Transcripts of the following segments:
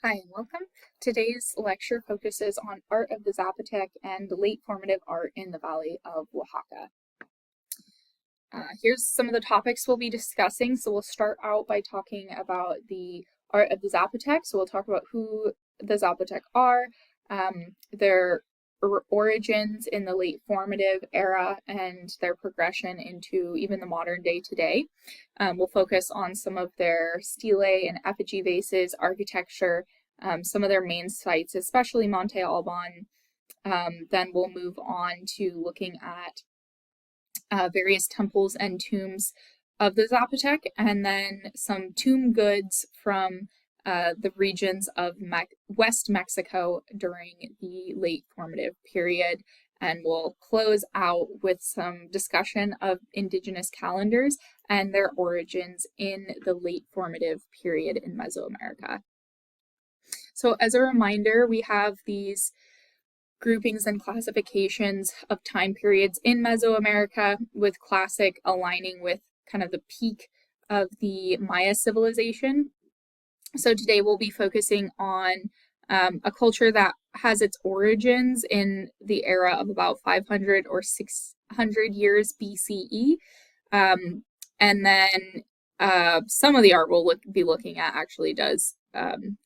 Hi and welcome. Today's lecture focuses on art of the Zapotec and late formative art in the Valley of Oaxaca. Here's some of the topics we'll be discussing. So we'll start out by talking about the art of the Zapotec. So we'll talk about who the Zapotec are, their origins in the late formative era, and their progression into even the modern day today. We'll focus on some of their stelae and effigy vases, architecture, some of their main sites, especially Monte, Alban. Then we'll move on to looking at various temples and tombs of the Zapotec, and then some tomb goods from the regions of West Mexico during the late formative period. And we'll close out with some discussion of indigenous calendars and their origins in the late formative period in Mesoamerica. So as a reminder, we have these groupings and classifications of time periods in Mesoamerica, with classic aligning with kind of the peak of the Maya civilization. So today we'll be focusing on a culture that has its origins in the era of about 500 or 600 years BCE. And then some of the art we'll be looking at actually does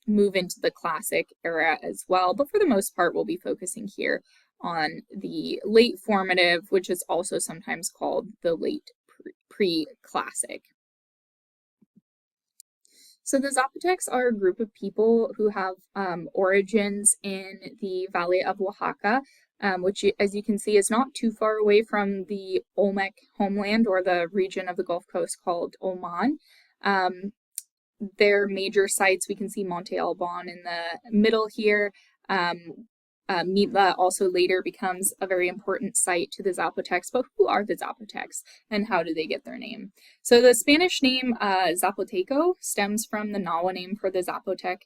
move into the classic era as well. But for the most part, we'll be focusing here on the late formative, which is also sometimes called the late pre-classic. So the Zapotecs are a group of people who have origins in the Valley of Oaxaca, which, as you can see, is not too far away from the Olmec homeland, or the region of the Gulf Coast called Oman. Their major sites, we can see Monte Alban in the middle here. Mitla also later becomes a very important site to the Zapotecs, but who are the Zapotecs and how do they get their name? So the Spanish name Zapotecco stems from the Nahua name for the Zapotec,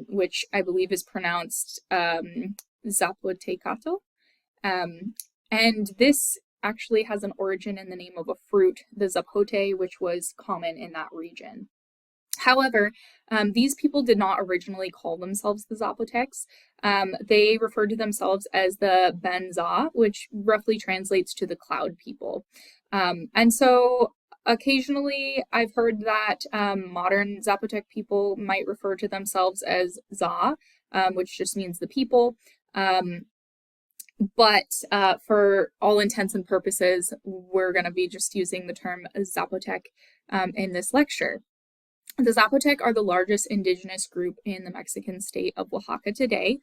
which I believe is pronounced Zapotecato. And this actually has an origin in the name of a fruit, the zapote, which was common in that region. However, these people did not originally call themselves the Zapotecs. They referred to themselves as the Benza, which roughly translates to the cloud people. And so occasionally I've heard that modern Zapotec people might refer to themselves as Za, which just means the people. But for all intents and purposes, we're going to be just using the term Zapotec in this lecture. The Zapotec are the largest indigenous group in the Mexican state of Oaxaca today.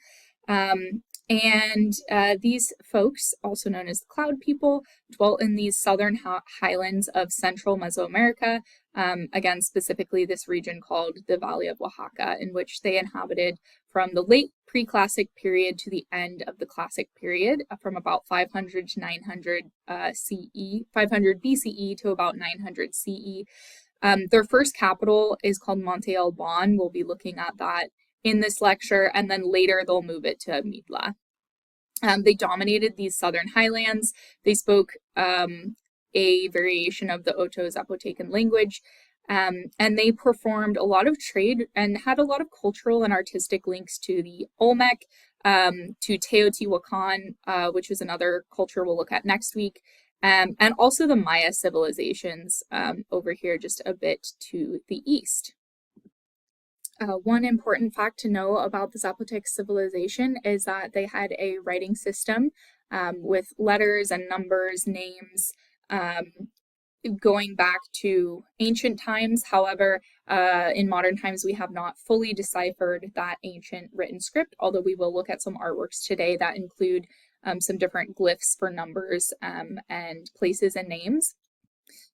These folks, also known as the Cloud People, dwelt in these southern highlands of central Mesoamerica, again, specifically this region called the Valley of Oaxaca, in which they inhabited from the late pre-classic period to the end of the classic period, from about 500 to 900 CE, 500 BCE to about 900 CE. Their first capital is called Monte Alban. We'll be looking at that in this lecture, and then later they'll move it to Mitla. They dominated these southern highlands. They spoke a variation of the Oto-Zapotecan language, and they performed a lot of trade and had a lot of cultural and artistic links to the Olmec, to Teotihuacan, which is another culture we'll look at next week, and also the Maya civilizations over here just a bit to the east. One important fact to know about the Zapotec civilization is that they had a writing system with letters and numbers, names, going back to ancient times. However, in modern times, we have not fully deciphered that ancient written script, although we will look at some artworks today that include some different glyphs for numbers and places and names.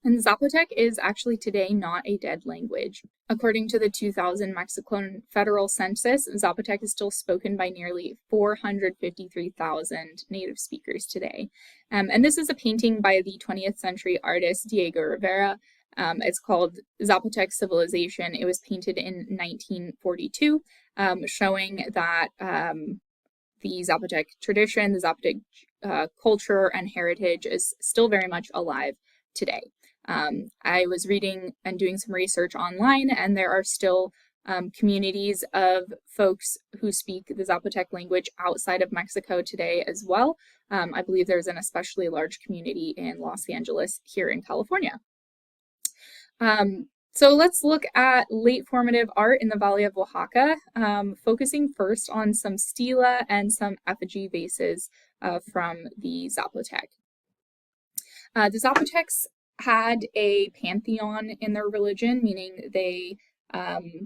And Zapotec is actually today not a dead language. According to the 2000 Mexican federal census, Zapotec is still spoken by nearly 453,000 native speakers today. And this is a painting by the 20th century artist Diego Rivera. It's called Zapotec Civilization. It was painted in 1942, showing that the Zapotec tradition, the Zapotec culture and heritage is still very much alive today. I was reading and doing some research online, and there are still communities of folks who speak the Zapotec language outside of Mexico today as well. I believe there's an especially large community in Los Angeles here in California. So let's look at late formative art in the Valley of Oaxaca, focusing first on some stelae and some effigy vases from the Zapotec. The Zapotecs had a pantheon in their religion, meaning they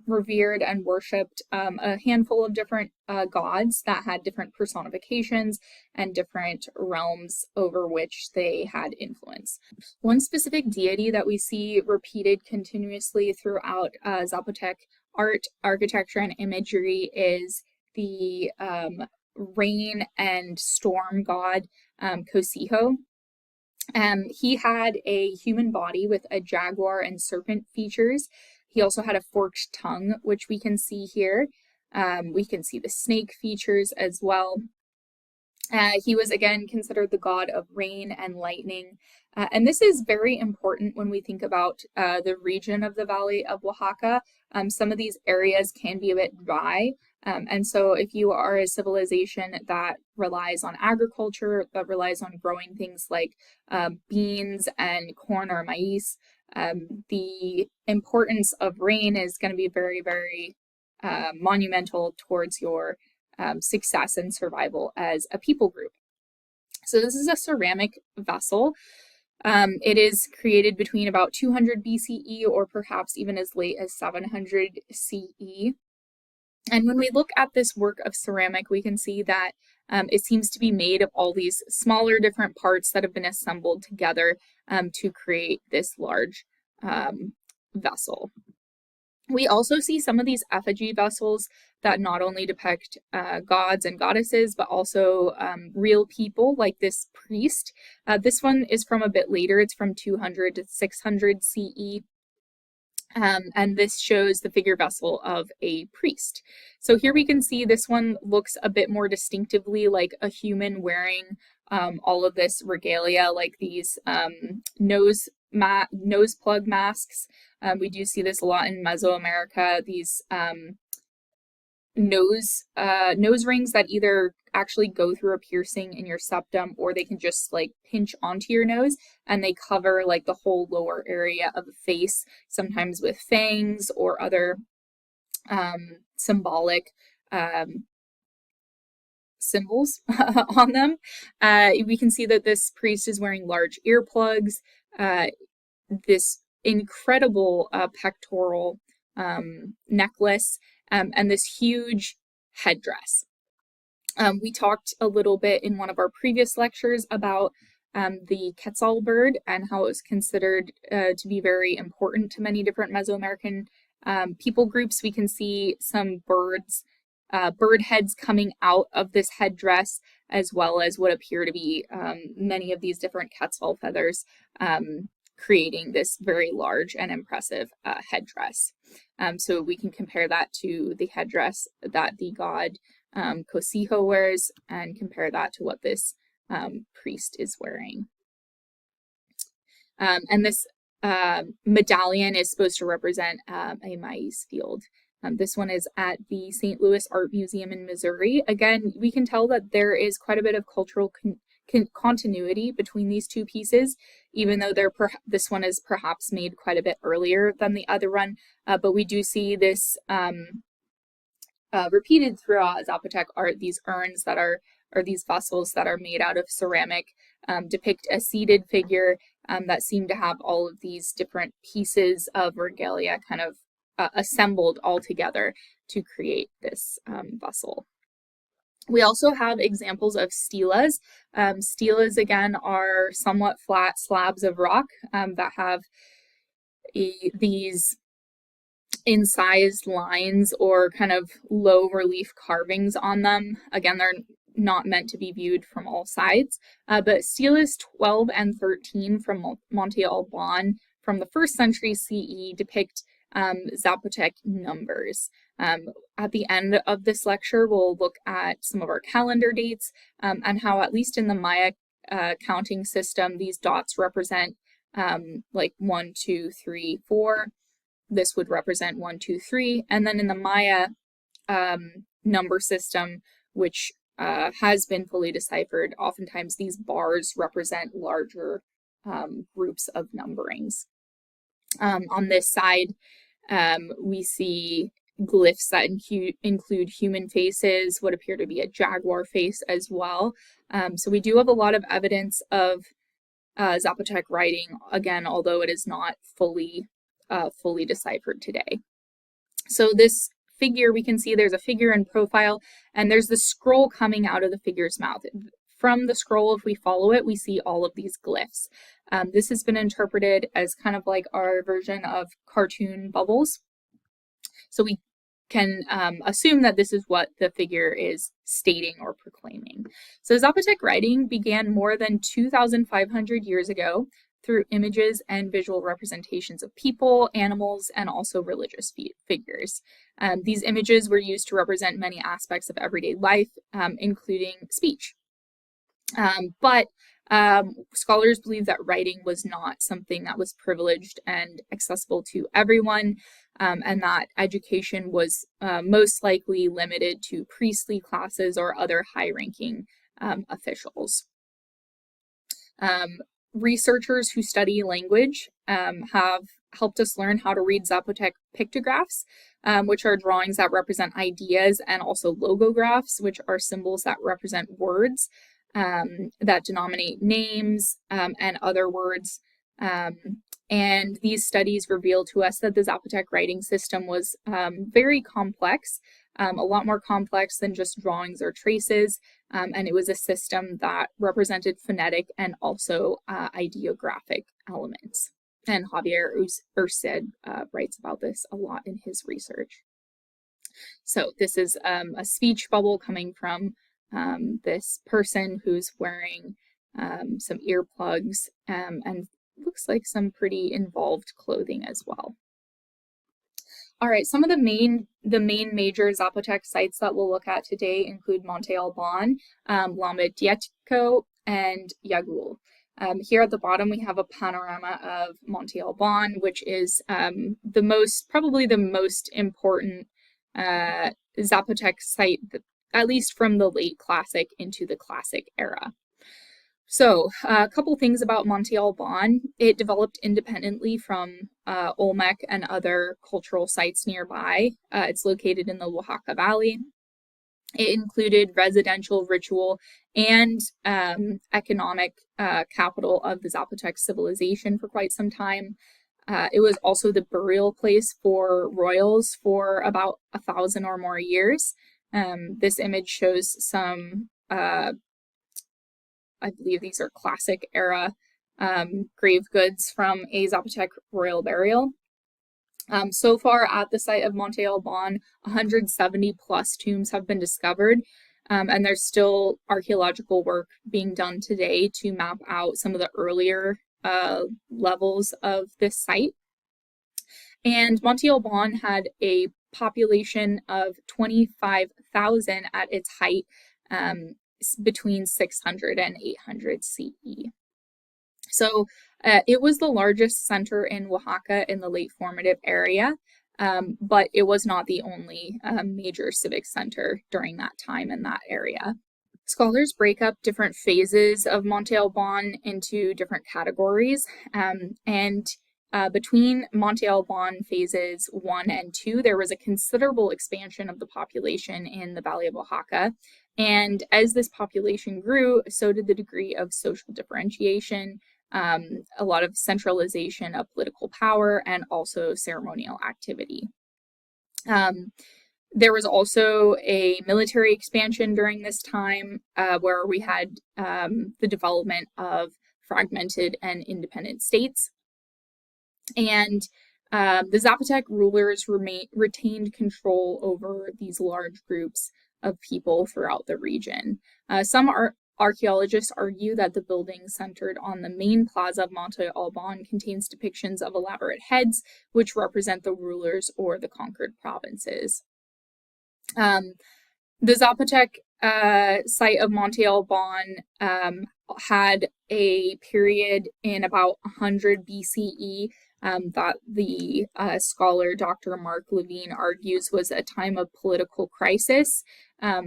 revered and worshipped a handful of different gods that had different personifications and different realms over which they had influence. One specific deity that we see repeated continuously throughout Zapotec art, architecture, and imagery is the rain and storm god Cosijo. He had a human body with a jaguar and serpent features. He also had a forked tongue, which we can see here. We can see the snake features as well. He was again considered the god of rain and lightning. And this is very important when we think about the region of the Valley of Oaxaca. Some of these areas can be a bit dry. And so if you are a civilization that relies on agriculture, that relies on growing things like beans and corn or maize, the importance of rain is going to be very, very monumental towards your success and survival as a people group. So this is a ceramic vessel. It is created between about 200 BCE or perhaps even as late as 700 CE. And when we look at this work of ceramic, we can see that it seems to be made of all these smaller different parts that have been assembled together to create this large vessel. We also see some of these effigy vessels that not only depict gods and goddesses, but also real people like this priest. This one is from a bit later. It's from 200 to 600 CE. And this shows the figure vessel of a priest. So here we can see this one looks a bit more distinctively like a human wearing all of this regalia, like these nose plug masks. We do see this a lot in Mesoamerica, these nose rings that either actually go through a piercing in your septum or they can just like pinch onto your nose and they cover like the whole lower area of the face, sometimes with fangs or other symbolic symbols on them. We can see that this priest is wearing large earplugs, this incredible pectoral necklace, and this huge headdress. We talked a little bit in one of our previous lectures about the quetzal bird and how it was considered to be very important to many different Mesoamerican people groups. We can see some bird heads coming out of this headdress, as well as what appear to be many of these different quetzal feathers, creating this very large and impressive headdress. So we can compare that to the headdress that the god Cosijo wears and compare that to what this priest is wearing. And this medallion is supposed to represent a maize field. This one is at the St. Louis Art Museum in Missouri. Again, we can tell that there is quite a bit of cultural continuity between these two pieces, even though this one is perhaps made quite a bit earlier than the other one, but we do see this repeated throughout Zapotec art. These urns that are, or these vessels that are made out of ceramic, depict a seated figure that seem to have all of these different pieces of regalia kind of assembled all together to create this vessel. We also have examples of stelas. Stelas, again, are somewhat flat slabs of rock that have these incised lines or kind of low relief carvings on them. Again, they're not meant to be viewed from all sides, but stelas 12 and 13 from Monte Alban from the 1st century CE depict Zapotec numbers. At the end of this lecture, we'll look at some of our calendar dates and how, at least in the Maya counting system, these dots represent like 1, 2, 3, 4. this would represent 1, 2, 3. And then in the Maya number system, which has been fully deciphered, oftentimes these bars represent larger groups of numberings. On this side, we see glyphs that include human faces, what appear to be a jaguar face as well. So we do have a lot of evidence of Zapotec writing, again, although it is not fully deciphered today. So this figure, we can see there's a figure in profile, and there's the scroll coming out of the figure's mouth. From the scroll, if we follow it, we see all of these glyphs. This has been interpreted as kind of like our version of cartoon bubbles. So we can assume that this is what the figure is stating or proclaiming. So Zapotec writing began more than 2,500 years ago through images and visual representations of people, animals, and also religious figures. These images were used to represent many aspects of everyday life, including speech. But scholars believe that writing was not something that was privileged and accessible to everyone, and that education was most likely limited to priestly classes or other high-ranking officials. Researchers who study language have helped us learn how to read Zapotec pictographs, which are drawings that represent ideas, and also logographs, which are symbols that represent words that denominate names and other words. And these studies reveal to us that the Zapotec writing system was very complex, a lot more complex than just drawings or traces, and it was a system that represented phonetic and also ideographic elements. And Javier Urced writes about this a lot in his research. So this is a speech bubble coming from this person who's wearing some earplugs and looks like some pretty involved clothing as well. All right, some of the main major Zapotec sites that we'll look at today include Monte Alban, Lambityeco, and Yagul. Here at the bottom we have a panorama of Monte Alban, which is probably the most important Zapotec site, at least from the late Classic into the Classic era. So a couple things about Monte Alban. It developed independently from Olmec and other cultural sites nearby. It's located in the Oaxaca Valley. It included residential, ritual, and economic capital of the Zapotec civilization for quite some time. It was also the burial place for royals for about 1,000 or more years. This image shows some I believe these are Classic era grave goods from a Zapotec royal burial. So far at the site of Monte Alban, 170 plus tombs have been discovered, and there's still archaeological work being done today to map out some of the earlier levels of this site. And Monte Alban had a population of 25,000 at its height, between 600 and 800 CE. So it was the largest center in Oaxaca in the late formative area, but it was not the only major civic center during that time in that area. Scholars break up different phases of Monte Alban into different categories, and between Monte Alban phases 1 and 2, there was a considerable expansion of the population in the Valley of Oaxaca. And as this population grew, so did the degree of social differentiation, a lot of centralization of political power, and also ceremonial activity. There was also a military expansion during this time where we had the development of fragmented and independent states. And the Zapotec rulers retained control over these large groups of people throughout the region. Some archaeologists argue that the building centered on the main plaza of Monte Alban contains depictions of elaborate heads, which represent the rulers or the conquered provinces. The Zapotec site of Monte Alban had a period in about 100 BCE that the scholar Dr. Mark Levine argues was a time of political crisis,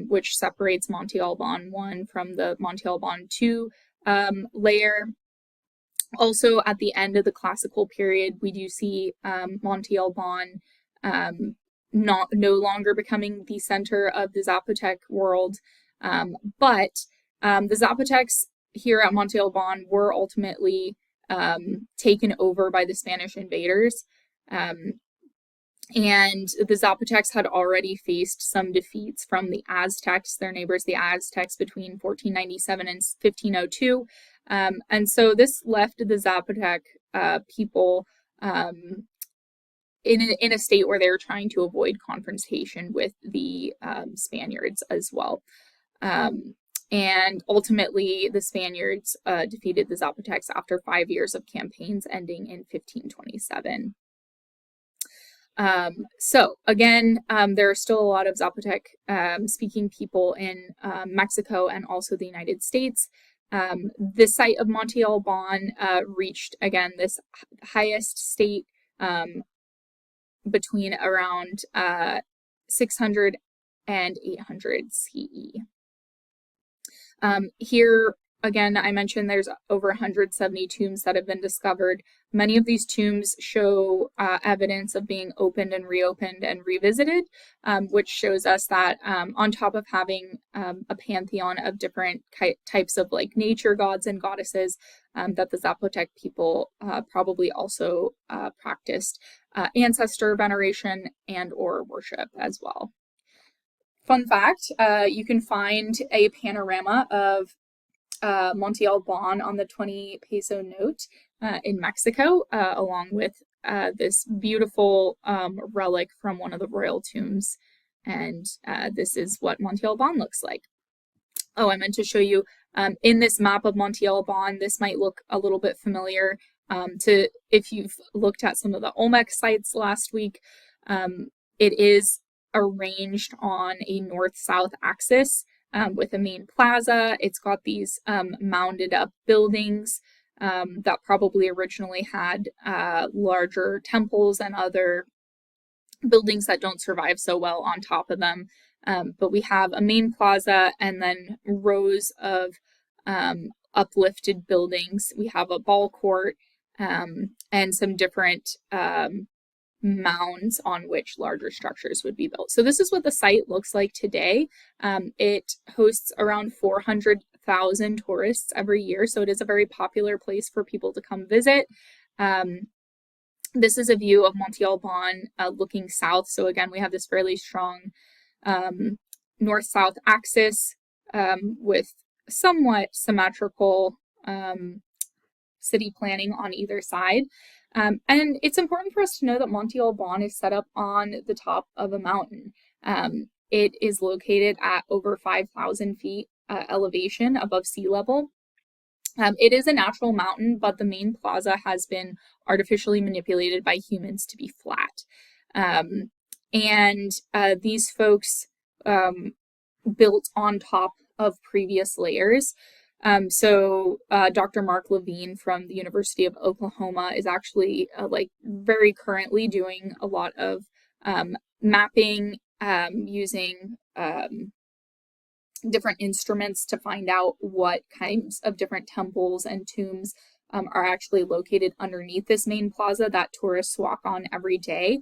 which separates Monte Alban 1 from the Monte Alban 2 layer. Also, at the end of the classical period, we do see Monte Alban no longer becoming the center of the Zapotec world, but the Zapotecs here at Monte Alban were ultimately taken over by the Spanish invaders. And the Zapotecs had already faced some defeats from the Aztecs, their neighbors, the Aztecs, between 1497 and 1502. And so this left the Zapotec people in a state where they were trying to avoid confrontation with the Spaniards as well. And ultimately, the Spaniards defeated the Zapotecs after 5 years of campaigns ending in 1527. So again, there are still a lot of Zapotec speaking people in Mexico and also the United States. The site of Monte Alban reached, again, this highest state between around 600 and 800 CE. Here, again, I mentioned there's over 170 tombs that have been discovered. Many of these tombs show evidence of being opened and reopened and revisited, which shows us that on top of having a pantheon of different types of like nature gods and goddesses, that the Zapotec people probably also practiced ancestor veneration and or worship as well. Fun fact, you can find a panorama of Monte Alban on the 20 peso note in Mexico, along with this beautiful relic from one of the royal tombs. And this is what Monte Alban looks like. Oh, I meant to show you in this map of Monte Alban, this might look a little bit familiar to if you've looked at some of the Olmec sites last week. It is arranged on a north-south axis with a main plaza. It's got these mounded up buildings that probably originally had larger temples and other buildings that don't survive so well on top of them. But we have a main plaza and then rows of uplifted buildings. We have a ball court and some different mounds on which larger structures would be built. So this is what the site looks like today. It hosts around 400,000 tourists every year, so it is a very popular place for people to come visit. This is a view of Monte Alban looking south. So again, we have this fairly strong north-south axis with somewhat symmetrical city planning on either side. And it's important for us to know that Monte Alban is set up on the top of a mountain. It is located at over 5,000 feet elevation above sea level. It is a natural mountain, but the main plaza has been artificially manipulated by humans to be flat. And these folks built on top of previous layers. So Dr. Mark Levine from the University of Oklahoma is actually very currently doing a lot of mapping using different instruments to find out what kinds of different temples and tombs are actually located underneath this main plaza that tourists walk on every day.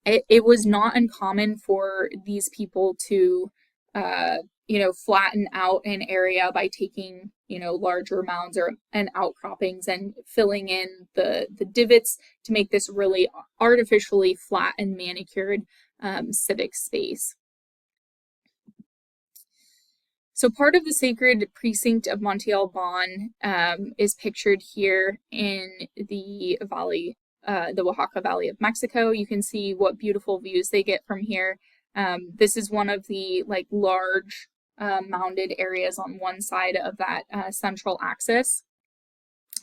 It was not uncommon for these people to flatten out an area by taking, larger mounds and outcroppings and filling in the divots to make this really artificially flat and manicured civic space. So part of the sacred precinct of Monte Alban is pictured here in the valley, the Oaxaca Valley of Mexico. You can see what beautiful views they get from here. This is one of the large mounded areas on one side of that central axis.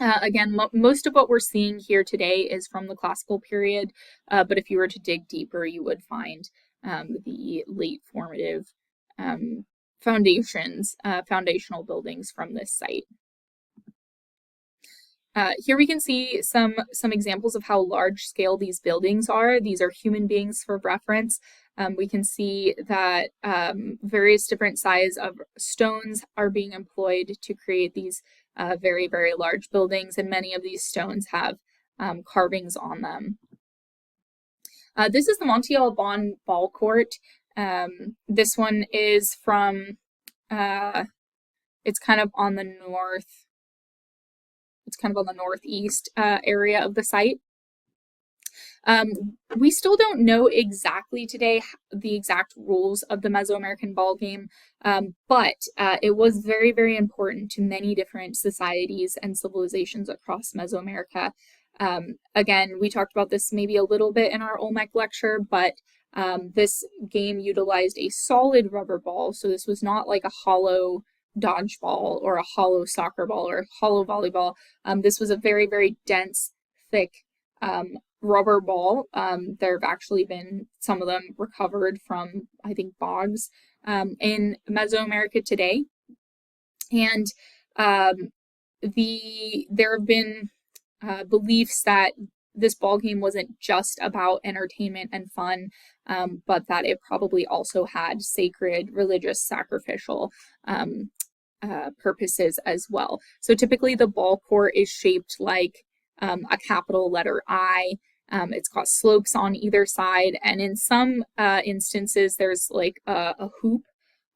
Again, most of what we're seeing here today is from the classical period, but if you were to dig deeper, you would find the late formative foundational buildings from this site. Here we can see some examples of how large scale these buildings are. These are human beings for reference. We can see that various different size of stones are being employed to create these very, very large buildings, and many of these stones have carvings on them. This is the Monte Alban ball court. This one is from, it's kind of on the north, it's kind of on the northeast area of the site. We still don't know exactly today the exact rules of the Mesoamerican ballgame, but it was very, very important to many different societies and civilizations across Mesoamerica. Again, we talked about this maybe a little bit in our Olmec lecture, but this game utilized a solid rubber ball, so this was not like a hollow dodgeball or a hollow soccer ball or a hollow volleyball. This was a very, very dense, thick rubber ball. There have actually been some of them recovered from, I think, bogs in Mesoamerica today. And there have been beliefs that this ball game wasn't just about entertainment and fun, but that it probably also had sacred, religious, sacrificial purposes as well. So typically the ball court is shaped like a capital letter I. It's got slopes on either side, and in some instances there's like a hoop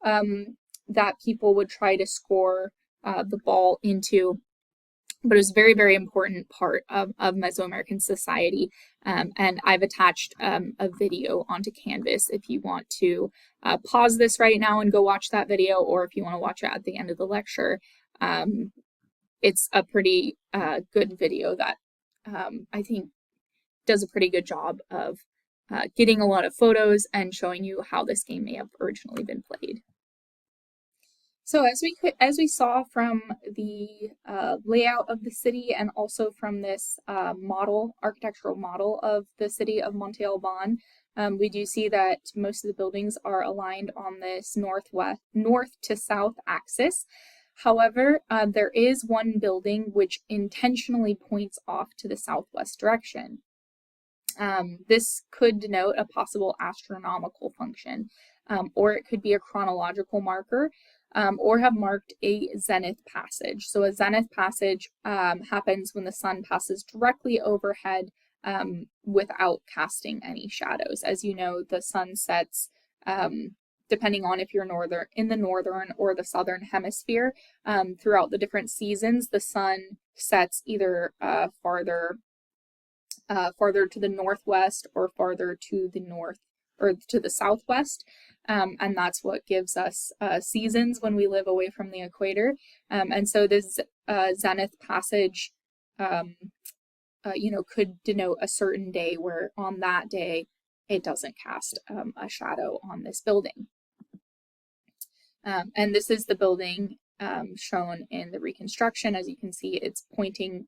that people would try to score the ball into. But it was a very, very important part of Mesoamerican society. And I've attached a video onto Canvas if you want to pause this right now and go watch that video, or if you want to watch it at the end of the lecture. It's a pretty good video that I think does a pretty good job of getting a lot of photos and showing you how this game may have originally been played. So as we saw from the layout of the city, and also from this architectural model of the city of Monte Alban, we do see that most of the buildings are aligned on this north to south axis. However, there is one building which intentionally points off to the southwest direction. This could denote a possible astronomical function, or it could be a chronological marker, or have marked a zenith passage. So a zenith passage happens when the sun passes directly overhead without casting any shadows. As you know, the sun sets, depending on if you're in the northern or the southern hemisphere, throughout the different seasons, the sun sets either farther to the northwest or farther to the north or to the southwest. And that's what gives us seasons when we live away from the equator. And so this zenith passage, could denote a certain day where on that day it doesn't cast a shadow on this building. And this is the building shown in the reconstruction. As you can see, it's pointing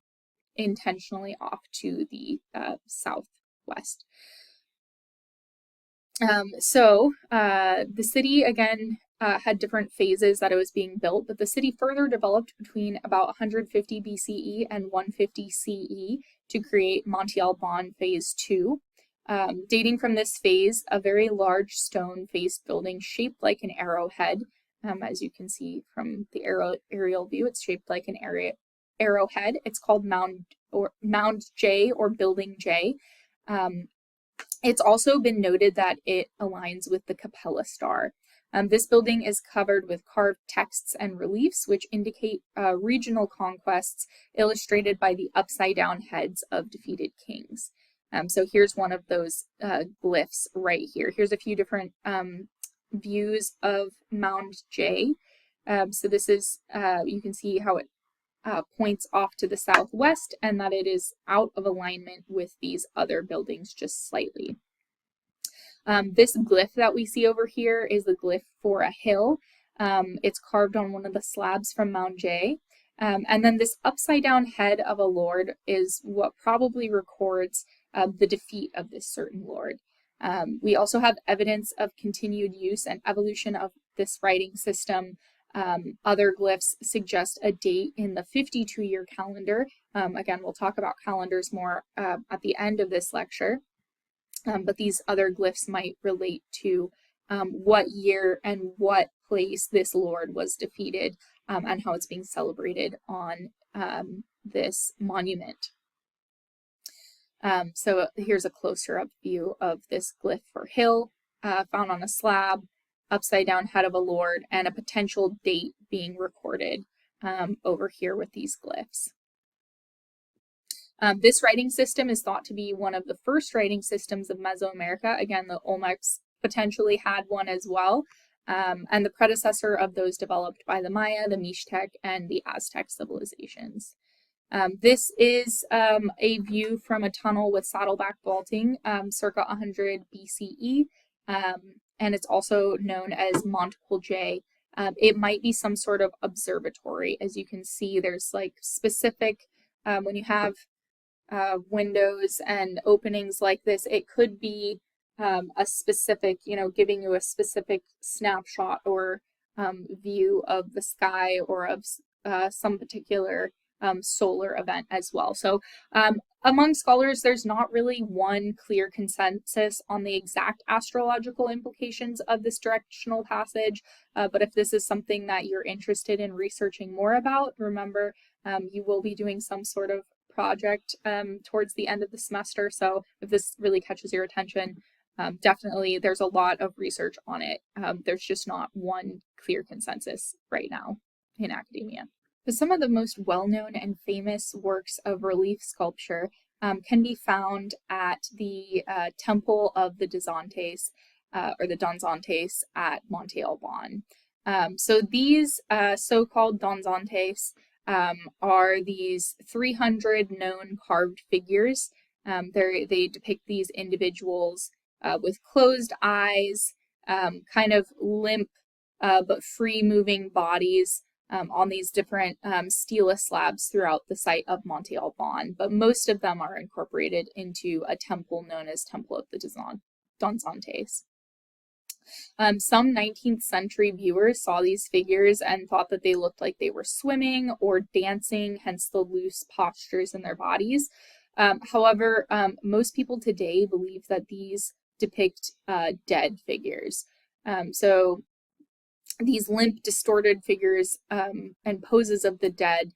intentionally off to the southwest. The city, again, had different phases that it was being built, but the city further developed between about 150 BCE and 150 CE to create Monte Alban Phase 2. Dating from this phase, a very large stone-faced building shaped like an arrowhead. As you can see from the aerial view, it's shaped like an arrowhead. It's called Mound J or Building J. It's also been noted that it aligns with the Capella star. This building is covered with carved texts and reliefs, which indicate regional conquests illustrated by the upside-down heads of defeated kings. So here's one of those glyphs right here. Here's a few different views of Mound J. So this is, you can see how it points off to the southwest, and that it is out of alignment with these other buildings just slightly. This glyph that we see over here is the glyph for a hill. It's carved on one of the slabs from Mound J. And then this upside down head of a lord is what probably records the defeat of this certain lord. We also have evidence of continued use and evolution of this writing system Other glyphs suggest a date in the 52-year calendar. Again, we'll talk about calendars more at the end of this lecture, but these other glyphs might relate to what year and what place this lord was defeated, and how it's being celebrated on this monument. So here's a closer up view of this glyph for hill, found on a slab, upside down head of a lord, and a potential date being recorded over here with these glyphs. This writing system is thought to be one of the first writing systems of Mesoamerica. Again, the Olmecs potentially had one as well, and the predecessor of those developed by the Maya, the Mixtec, and the Aztec civilizations. This is a view from a tunnel with saddleback vaulting circa 100 BCE, and it's also known as Monte. It might be some sort of observatory. As you can see, there's like specific, when you have windows and openings like this, it could be a specific, giving you a specific snapshot or view of the sky or of some particular solar event as well. So among scholars, there's not really one clear consensus on the exact astrological implications of this directional passage, but if this is something that you're interested in researching more about, remember you will be doing some sort of project towards the end of the semester, so if this really catches your attention, definitely there's a lot of research on it. There's just not one clear consensus right now in academia. So some of the most well-known and famous works of relief sculpture can be found at the Temple of the Danzantes, or the Danzantes at Monte Alban. So these so-called Danzantes are these 300 known carved figures. They depict these individuals with closed eyes, kind of limp but free-moving bodies, on these different stela slabs throughout the site of Monte Alban, but most of them are incorporated into a temple known as Temple of the Danzantes. Some 19th century viewers saw these figures and thought that they looked like they were swimming or dancing, hence the loose postures in their bodies. However, most people today believe that these depict dead figures. So these limp, distorted figures and poses of the dead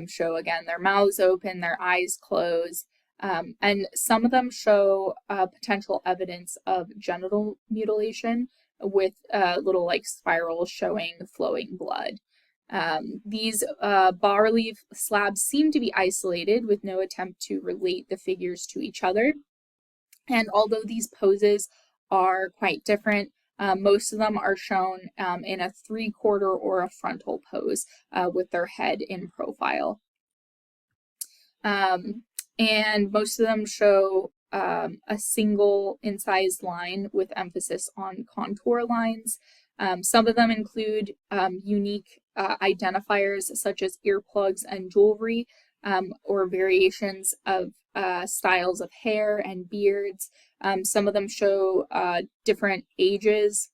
show, again, their mouths open, their eyes closed, and some of them show potential evidence of genital mutilation with little like spirals showing flowing blood. These bas-relief slabs seem to be isolated with no attempt to relate the figures to each other. And although these poses are quite different, most of them are shown in a 3/4 or a frontal pose with their head in profile. And most of them show a single incised line with emphasis on contour lines. Some of them include unique identifiers such as earplugs and jewelry, or variations of styles of hair and beards. Some of them show different ages,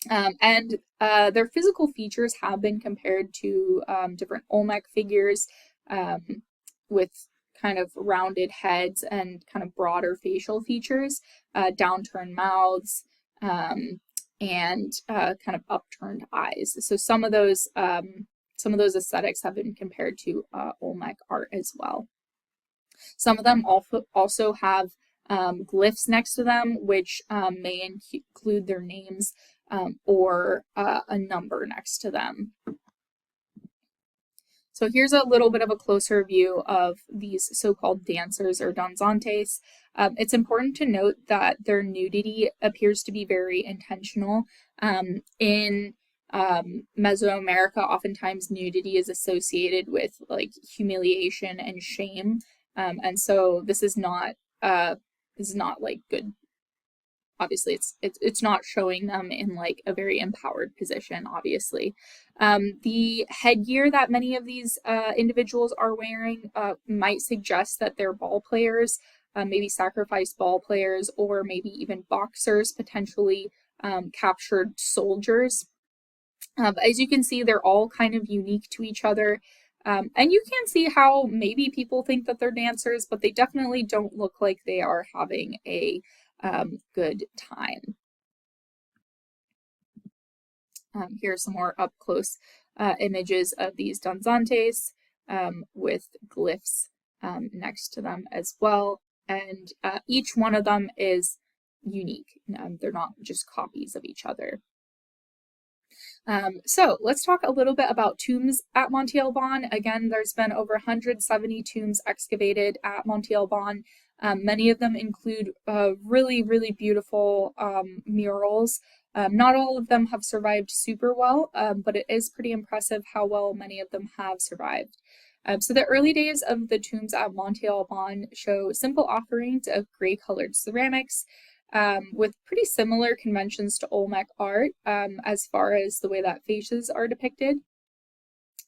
and their physical features have been compared to different Olmec figures with kind of rounded heads and kind of broader facial features, downturned mouths, and kind of upturned eyes. So some of those aesthetics have been compared to Olmec art as well. Some of them also have glyphs next to them, which may include their names or a number next to them. So here's a little bit of a closer view of these so-called dancers or danzantes. It's important to note that their nudity appears to be very intentional. In Mesoamerica, oftentimes nudity is associated with like humiliation and shame, and so this is not like good. Obviously, it's not showing them in like a very empowered position, obviously. The headgear that many of these individuals are wearing might suggest that they're ball players, maybe sacrificed ball players, or maybe even boxers, potentially captured soldiers. As you can see, they're all kind of unique to each other. And you can see how maybe people think that they're dancers, but they definitely don't look like they are having a good time. Here are some more up close images of these danzantes with glyphs next to them as well. And each one of them is unique. They're not just copies of each other. So let's talk a little bit about tombs at Monte Alban. Again, there's been over 170 tombs excavated at Monte Alban. Many of them include really, really beautiful murals. Not all of them have survived super well, but it is pretty impressive how well many of them have survived. So the early days of the tombs at Monte Alban show simple offerings of gray-colored ceramics, with pretty similar conventions to Olmec art as far as the way that faces are depicted.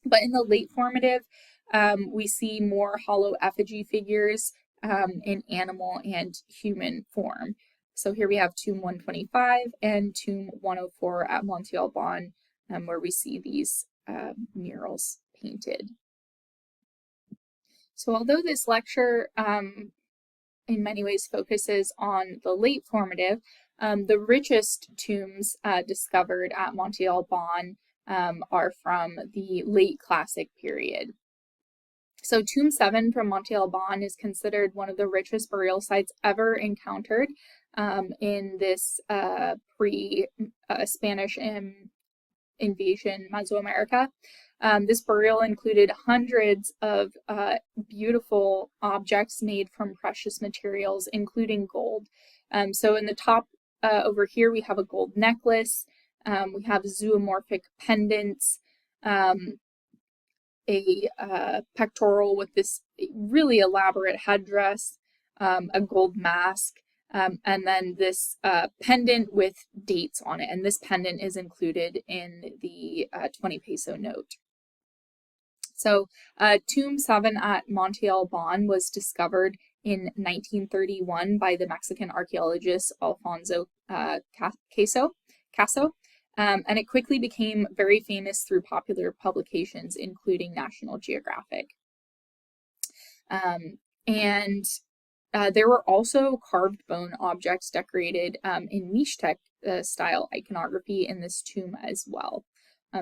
But in the late formative, we see more hollow effigy figures in animal and human form. So here we have tomb 125 and tomb 104 at Monte Alban, where we see these murals painted. So although this lecture in many ways focuses on the late formative, the richest tombs discovered at Monte Alban are from the late classic period. So tomb 7 from Monte Alban is considered one of the richest burial sites ever encountered in this pre-Spanish invasion Mesoamerica. This burial included hundreds of beautiful objects made from precious materials, including gold. So in the top over here, we have a gold necklace. We have zoomorphic pendants, a pectoral with this really elaborate headdress, a gold mask, and then this pendant with dates on it. And this pendant is included in the 20 peso note. So tomb 7 at Monte Alban was discovered in 1931 by the Mexican archaeologist Alfonso Caso, and it quickly became very famous through popular publications, including National Geographic. There were also carved bone objects decorated in Mixtec style iconography in this tomb as well.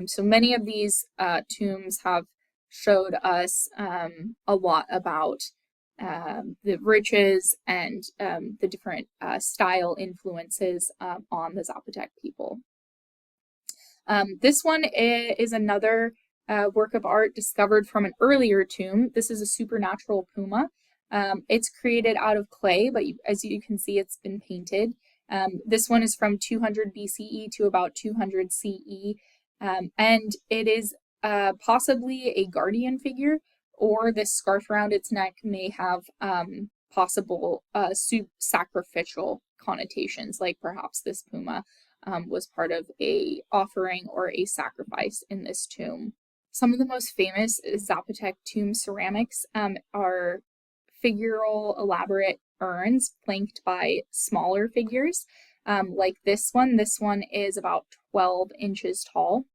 So many of these tombs have showed us a lot about the riches and the different style influences on the Zapotec people. This one is another work of art discovered from an earlier tomb. This is a supernatural puma. It's created out of clay, but as you can see, it's been painted. This one is from 200 BCE to about 200 CE, and it is possibly a guardian figure, or this scarf around its neck may have possible sacrificial connotations, like perhaps this puma was part of a offering or a sacrifice in this tomb. Some of the most famous Zapotec tomb ceramics are figural elaborate urns flanked by smaller figures, like this one. This one is about 12 inches tall.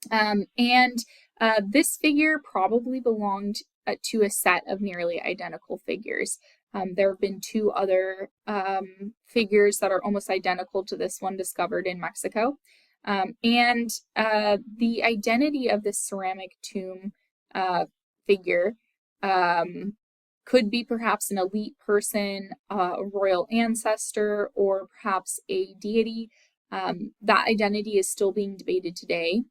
This figure probably belonged to a set of nearly identical figures. There have been two other figures that are almost identical to this one discovered in Mexico. The identity of this ceramic tomb figure could be perhaps an elite person, a royal ancestor, or perhaps a deity. That identity is still being debated today.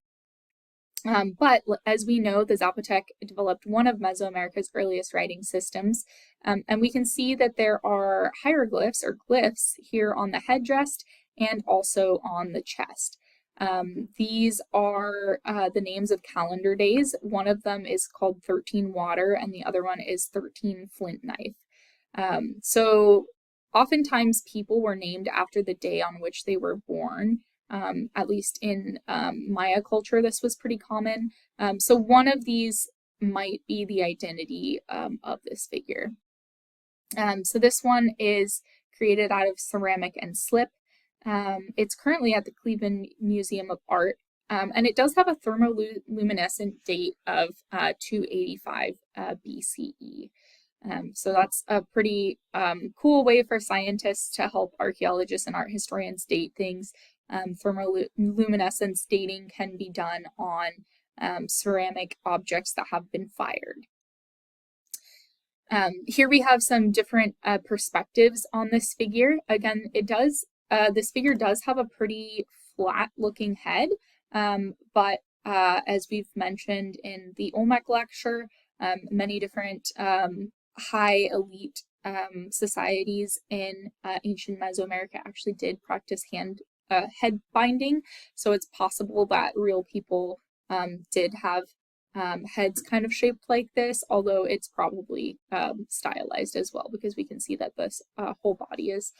But as we know, the Zapotec developed one of Mesoamerica's earliest writing systems, and we can see that there are hieroglyphs or glyphs here on the headdress and also on the chest. These are the names of calendar days. One of them is called 13 water, and the other one is 13 flint knife. So oftentimes people were named after the day on which they were born. At least in Maya culture, this was pretty common. So one of these might be the identity of this figure. So this one is created out of ceramic and slip. It's currently at the Cleveland Museum of Art and it does have a thermoluminescent date of 285 BCE. So that's a pretty cool way for scientists to help archaeologists and art historians date things. Thermoluminescence dating can be done on ceramic objects that have been fired. Here we have some different perspectives on this figure. Again, this figure does have a pretty flat looking head, but as we've mentioned in the Olmec lecture, many different high elite societies in ancient Mesoamerica actually did practice head binding, so it's possible that real people did have heads kind of shaped like this, although it's probably stylized as well, because we can see that this whole body is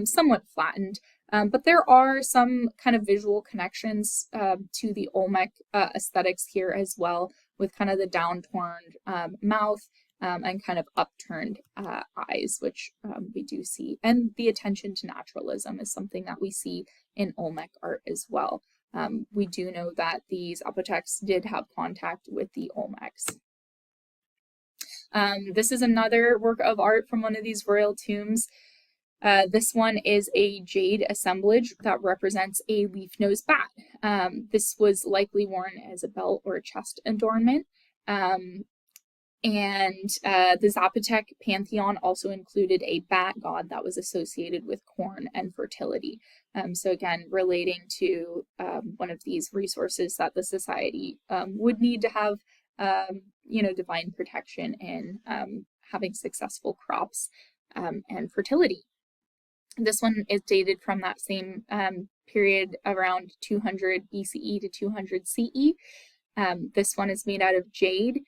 somewhat flattened. But there are some kind of visual connections to the Olmec aesthetics here as well, with kind of the down-torn mouth and kind of upturned eyes, which we do see. And the attention to naturalism is something that we see in Olmec art as well. We do know that the Zapotecs did have contact with the Olmecs. This is another work of art from one of these royal tombs. This one is a jade assemblage that represents a leaf-nosed bat. This was likely worn as a belt or a chest adornment. The Zapotec pantheon also included a bat god that was associated with corn and fertility. So again, relating to one of these resources that the society would need to have, divine protection in having successful crops and fertility. This one is dated from that same period around 200 BCE to 200 CE. This one is made out of jade.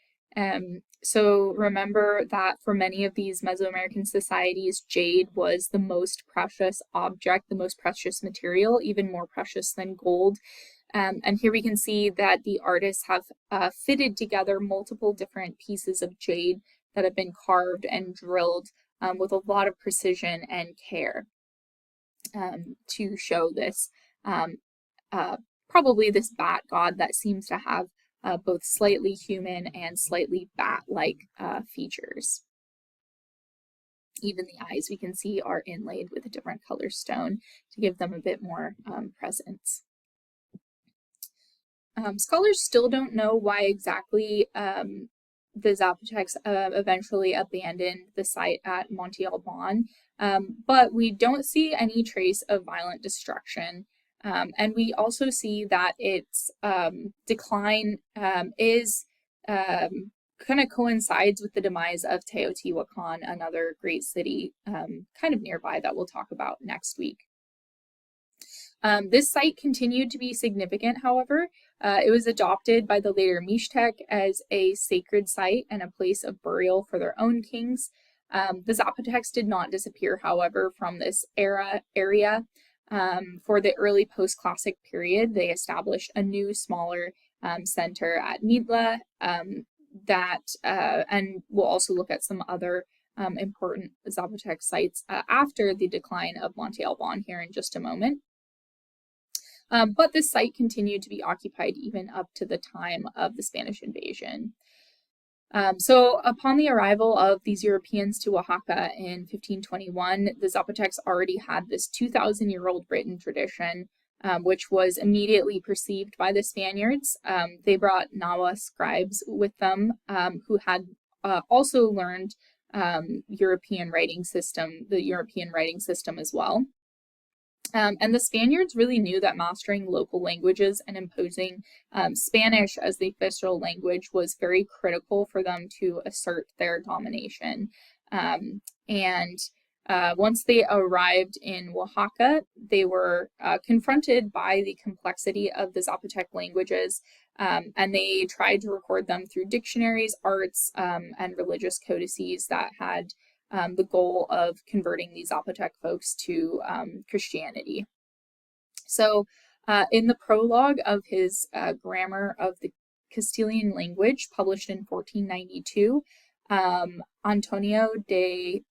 So remember that for many of these Mesoamerican societies, jade was the most precious object, the most precious material, even more precious than gold. And here we can see that the artists have fitted together multiple different pieces of jade that have been carved and drilled with a lot of precision and care to show this, probably this bat god that seems to have both slightly human and slightly bat-like features. Even the eyes we can see are inlaid with a different color stone to give them a bit more presence. Scholars still don't know why exactly the Zapotecs eventually abandoned the site at Monte Alban, but we don't see any trace of violent destruction. And we also see that its decline is kind of coincides with the demise of Teotihuacan, another great city kind of nearby that we'll talk about next week. This site continued to be significant, however. It was adopted by the later Mixtec as a sacred site and a place of burial for their own kings. The Zapotecs did not disappear, however, from this area. For the early post-classic period, they established a new, smaller center at Mitla and we'll also look at some other important Zapotec sites after the decline of Monte Alban here in just a moment. But this site continued to be occupied even up to the time of the Spanish invasion. So upon the arrival of these Europeans to Oaxaca in 1521, the Zapotecs already had this 2,000-year-old written tradition, which was immediately perceived by the Spaniards. They brought Nahua scribes with them, who had also learned the European writing system as well. And the Spaniards really knew that mastering local languages and imposing Spanish as the official language was very critical for them to assert their domination. Once they arrived in Oaxaca, they were confronted by the complexity of the Zapotec languages, and they tried to record them through dictionaries, arts, and religious codices that had the goal of converting these Zapotec folks to Christianity. So in the prologue of his Grammar of the Castilian Language, published in 1492, Antonio de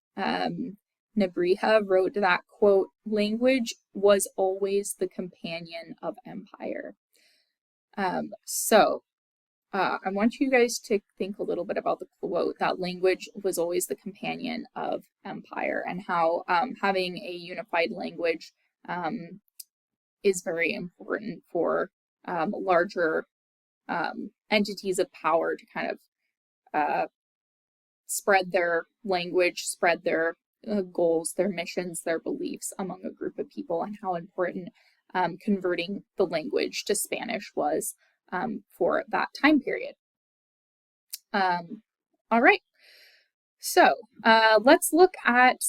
Nebrija wrote that, quote, "Language was always the companion of empire." I want you guys to think a little bit about the quote that language was always the companion of empire, and how having a unified language is very important for larger entities of power to kind of spread their language, spread their goals, their missions, their beliefs among a group of people, and how important converting the language to Spanish was for that time period. All right, so let's look at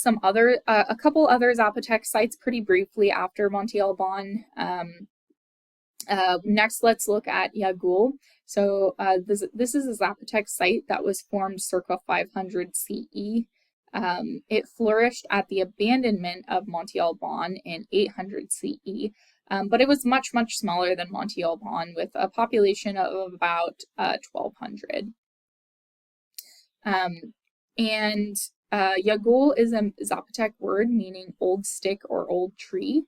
a couple other Zapotec sites pretty briefly after Monte Alban. Next, let's look at Yagul. So this is a Zapotec site that was formed circa 500 CE. It flourished at the abandonment of Monte Alban in 800 CE. But it was much, much smaller than Monte Alban, with a population of about 1,200. Yagul is a Zapotec word meaning old stick or old tree,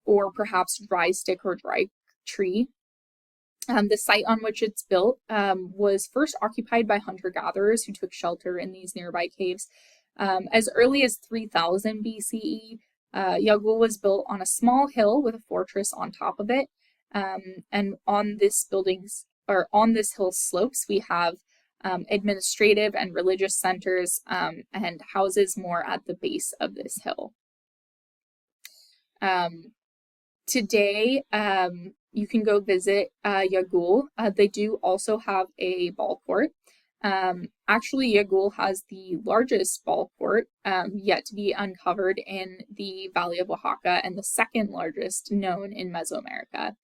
or perhaps dry stick or dry tree. The site on which it's built was first occupied by hunter-gatherers who took shelter in these nearby caves. As early as 3000 BCE, Yagul was built on a small hill with a fortress on top of it, and on this hill's slopes we have administrative and religious centers and houses more at the base of this hill. Today, you can go visit Yagul. They do also have a ball court. Actually, Yagul has the largest ball court yet to be uncovered in the Valley of Oaxaca, and the second largest known in Mesoamerica.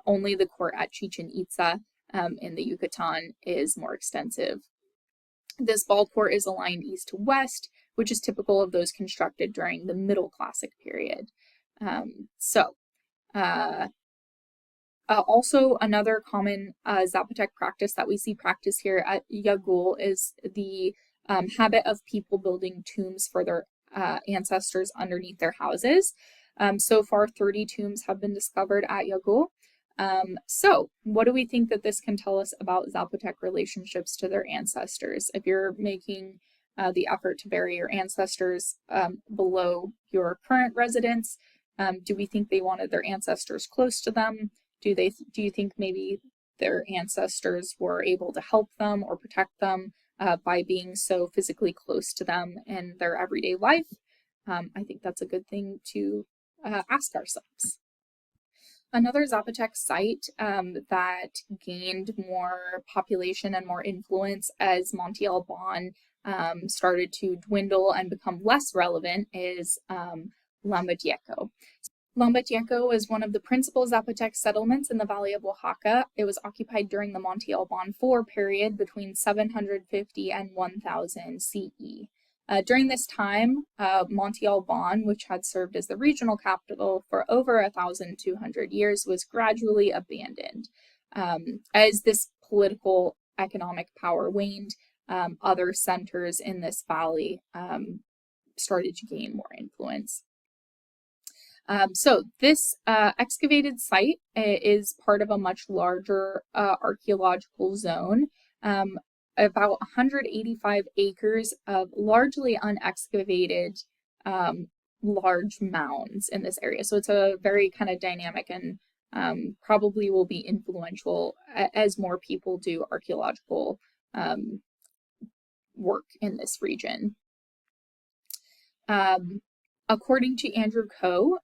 Only the court at Chichen Itza in the Yucatan is more extensive. This ball court is aligned east to west, which is typical of those constructed during the Middle Classic period. Also, another common Zapotec practice that we see practiced here at Yagul is the habit of people building tombs for their ancestors underneath their houses. So far, 30 tombs have been discovered at Yagul. So what do we think that this can tell us about Zapotec relationships to their ancestors? If you're making the effort to bury your ancestors below your current residence, do we think they wanted their ancestors close to them? Do you think maybe their ancestors were able to help them or protect them by being so physically close to them in their everyday life? I think that's a good thing to ask ourselves. Another Zapotec site that gained more population and more influence as Monte Alban started to dwindle and become less relevant is Lambityeco. Lambityeco was one of the principal Zapotec settlements in the Valley of Oaxaca. It was occupied during the Monte Alban IV period between 750 and 1000 CE. During this time, Monte Alban, which had served as the regional capital for over 1,200 years, was gradually abandoned. As this political economic power waned, other centers in this valley started to gain more influence. So this excavated site is part of a much larger archaeological zone, about 185 acres of largely unexcavated large mounds in this area. So it's a very kind of dynamic and probably will be influential as more people do archaeological work in this region. According to Andrew Coe,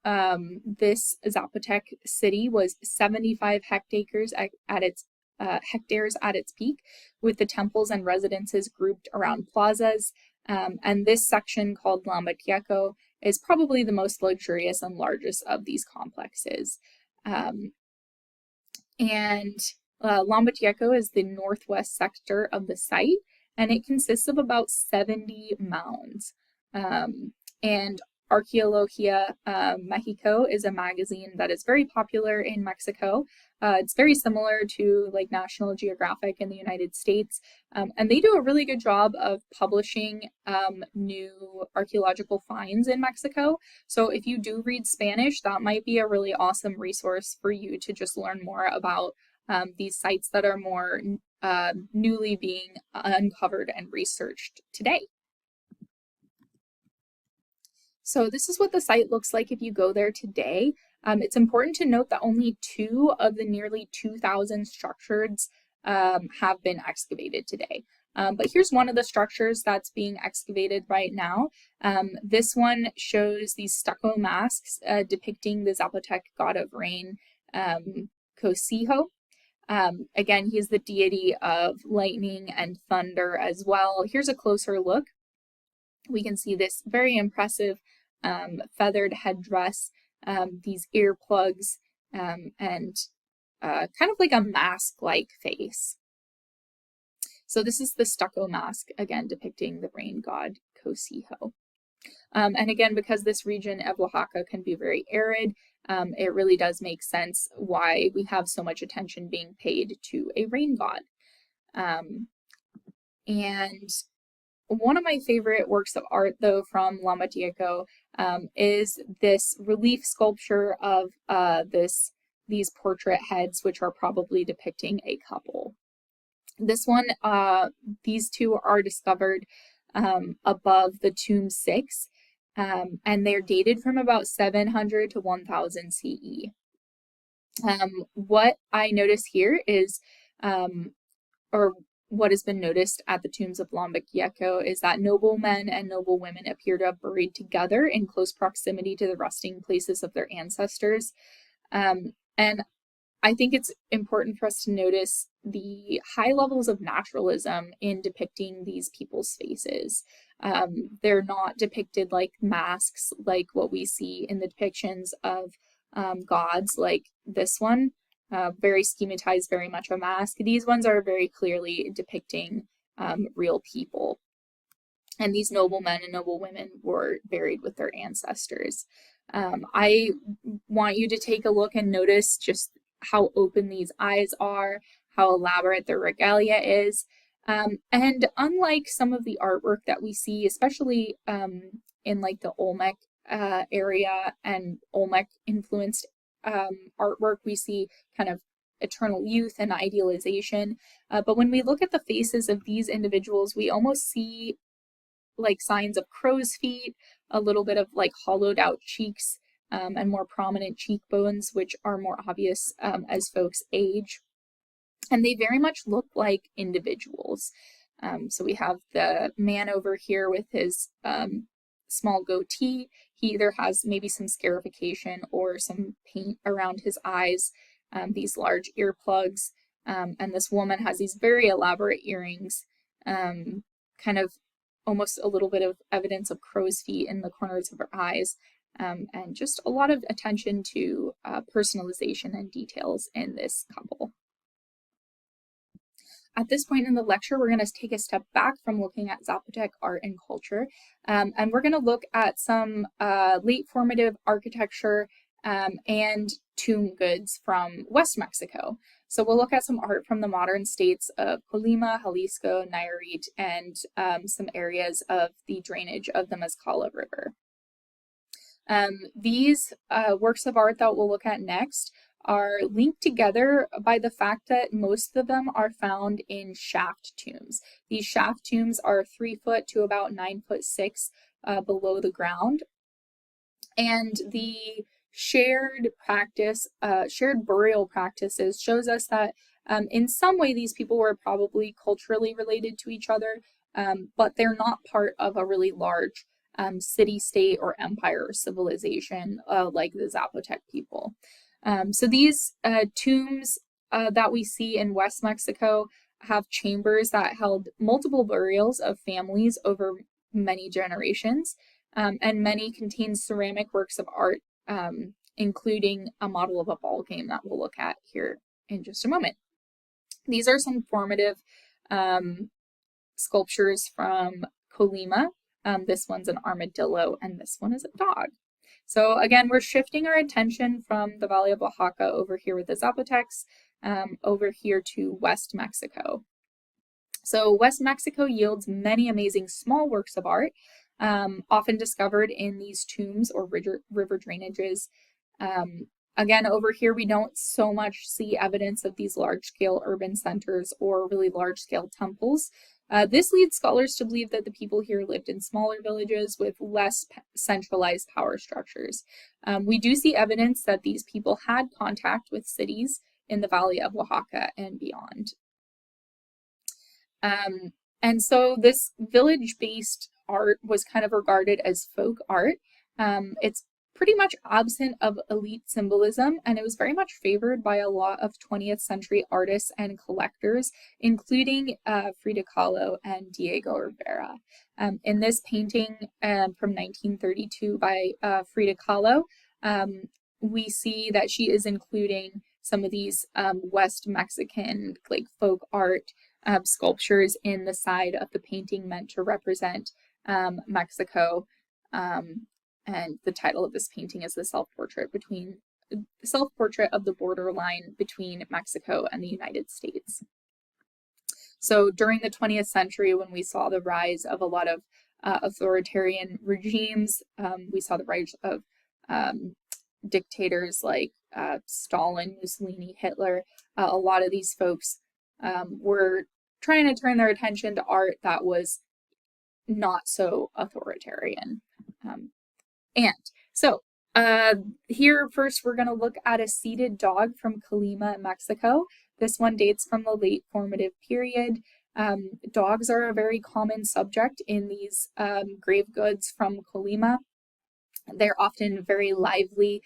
this Zapotec city was 75 hectares at its peak, with the temples and residences grouped around plazas. And this section, called Lambityeco, is probably the most luxurious and largest of these complexes. Lambityeco is the northwest sector of the site, and it consists of about 70 mounds. And Arqueología Mexico is a magazine that is very popular in Mexico. It's very similar to like National Geographic in the United States, and they do a really good job of publishing new archaeological finds in Mexico. So if you do read Spanish, that might be a really awesome resource for you to just learn more about these sites that are more newly being uncovered and researched today. So this is what the site looks like if you go there today. It's important to note that only 2 of the nearly 2,000 structures have been excavated today. But here's one of the structures that's being excavated right now. This one shows these stucco masks depicting the Zapotec god of rain, Cosijo. Again, he's the deity of lightning and thunder as well. Here's a closer look. We can see this very impressive feathered headdress, these earplugs, and kind of like a mask-like face. So this is the stucco mask, again depicting the rain god Cosijo. And again, because this region of Oaxaca can be very arid, it really does make sense why we have so much attention being paid to a rain god. And one of my favorite works of art, though, from Lambityeco is this relief sculpture of these portrait heads, which are probably depicting a couple. This one, these two are discovered above the tomb 6, and they're dated from about 700 to 1000 CE. What I notice here is, or what has been noticed at the tombs of Lambityeco is that noble men and noble women appear to have buried together in close proximity to the resting places of their ancestors. And I think it's important for us to notice the high levels of naturalism in depicting these people's faces. They're not depicted like masks, like what we see in the depictions of gods like this one. Very schematized, very much a mask. These ones are very clearly depicting real people. And these noble men and noble women were buried with their ancestors. I want you to take a look and notice just how open these eyes are, how elaborate their regalia is. And unlike some of the artwork that we see, especially in like the Olmec area and Olmec influenced artwork, we see kind of eternal youth and idealization. But when we look at the faces of these individuals, we almost see like signs of crow's feet, a little bit of like hollowed out cheeks, and more prominent cheekbones, which are more obvious as folks age. And they very much look like individuals. So we have the man over here with his small goatee. He either has maybe some scarification or some paint around his eyes, these large earplugs, and this woman has these very elaborate earrings, kind of almost a little bit of evidence of crow's feet in the corners of her eyes, and just a lot of attention to personalization and details in this couple. At this point in the lecture, we're going to take a step back from looking at Zapotec art and culture, and we're going to look at some late formative architecture and tomb goods from West Mexico. So we'll look at some art from the modern states of Colima, Jalisco, Nayarit, and some areas of the drainage of the Mezcala River. These works of art that we'll look at next are linked together by the fact that most of them are found in shaft tombs. These shaft tombs are 3 foot to about 9'6" below the ground. And the shared practice, shared burial practices shows us that in some way these people were probably culturally related to each other, but they're not part of a really large city-state or empire or civilization like the Zapotec people. So these tombs that we see in West Mexico have chambers that held multiple burials of families over many generations, and many contain ceramic works of art, including a model of a ball game that we'll look at here in just a moment. These are some formative sculptures from Colima. This one's an armadillo, and this one is a dog. So again, we're shifting our attention from the Valley of Oaxaca over here with the Zapotecs, over here to West Mexico. So West Mexico yields many amazing small works of art, often discovered in these tombs or river drainages. Again, over here, we don't so much see evidence of these large-scale urban centers or really large-scale temples. This leads scholars to believe that the people here lived in smaller villages with less centralized power structures. We do see evidence that these people had contact with cities in the Valley of Oaxaca and beyond. And so this village-based art was kind of regarded as folk art. It's pretty much absent of elite symbolism, and it was very much favored by a lot of 20th century artists and collectors, including Frida Kahlo and Diego Rivera. In this painting from 1932 by Frida Kahlo, we see that she is including some of these West Mexican like folk art sculptures in the side of the painting meant to represent Mexico. And the title of this painting is the self-portrait of the borderline between Mexico and the United States. So during the 20th century, when we saw the rise of a lot of authoritarian regimes, we saw the rise of dictators like Stalin, Mussolini, Hitler. A lot of these folks were trying to turn their attention to art that was not so authoritarian. Here first we're going to look at a seated dog from Colima, Mexico. This one dates from the late Formative period. Dogs are a very common subject in these grave goods from Colima. They're often very lively,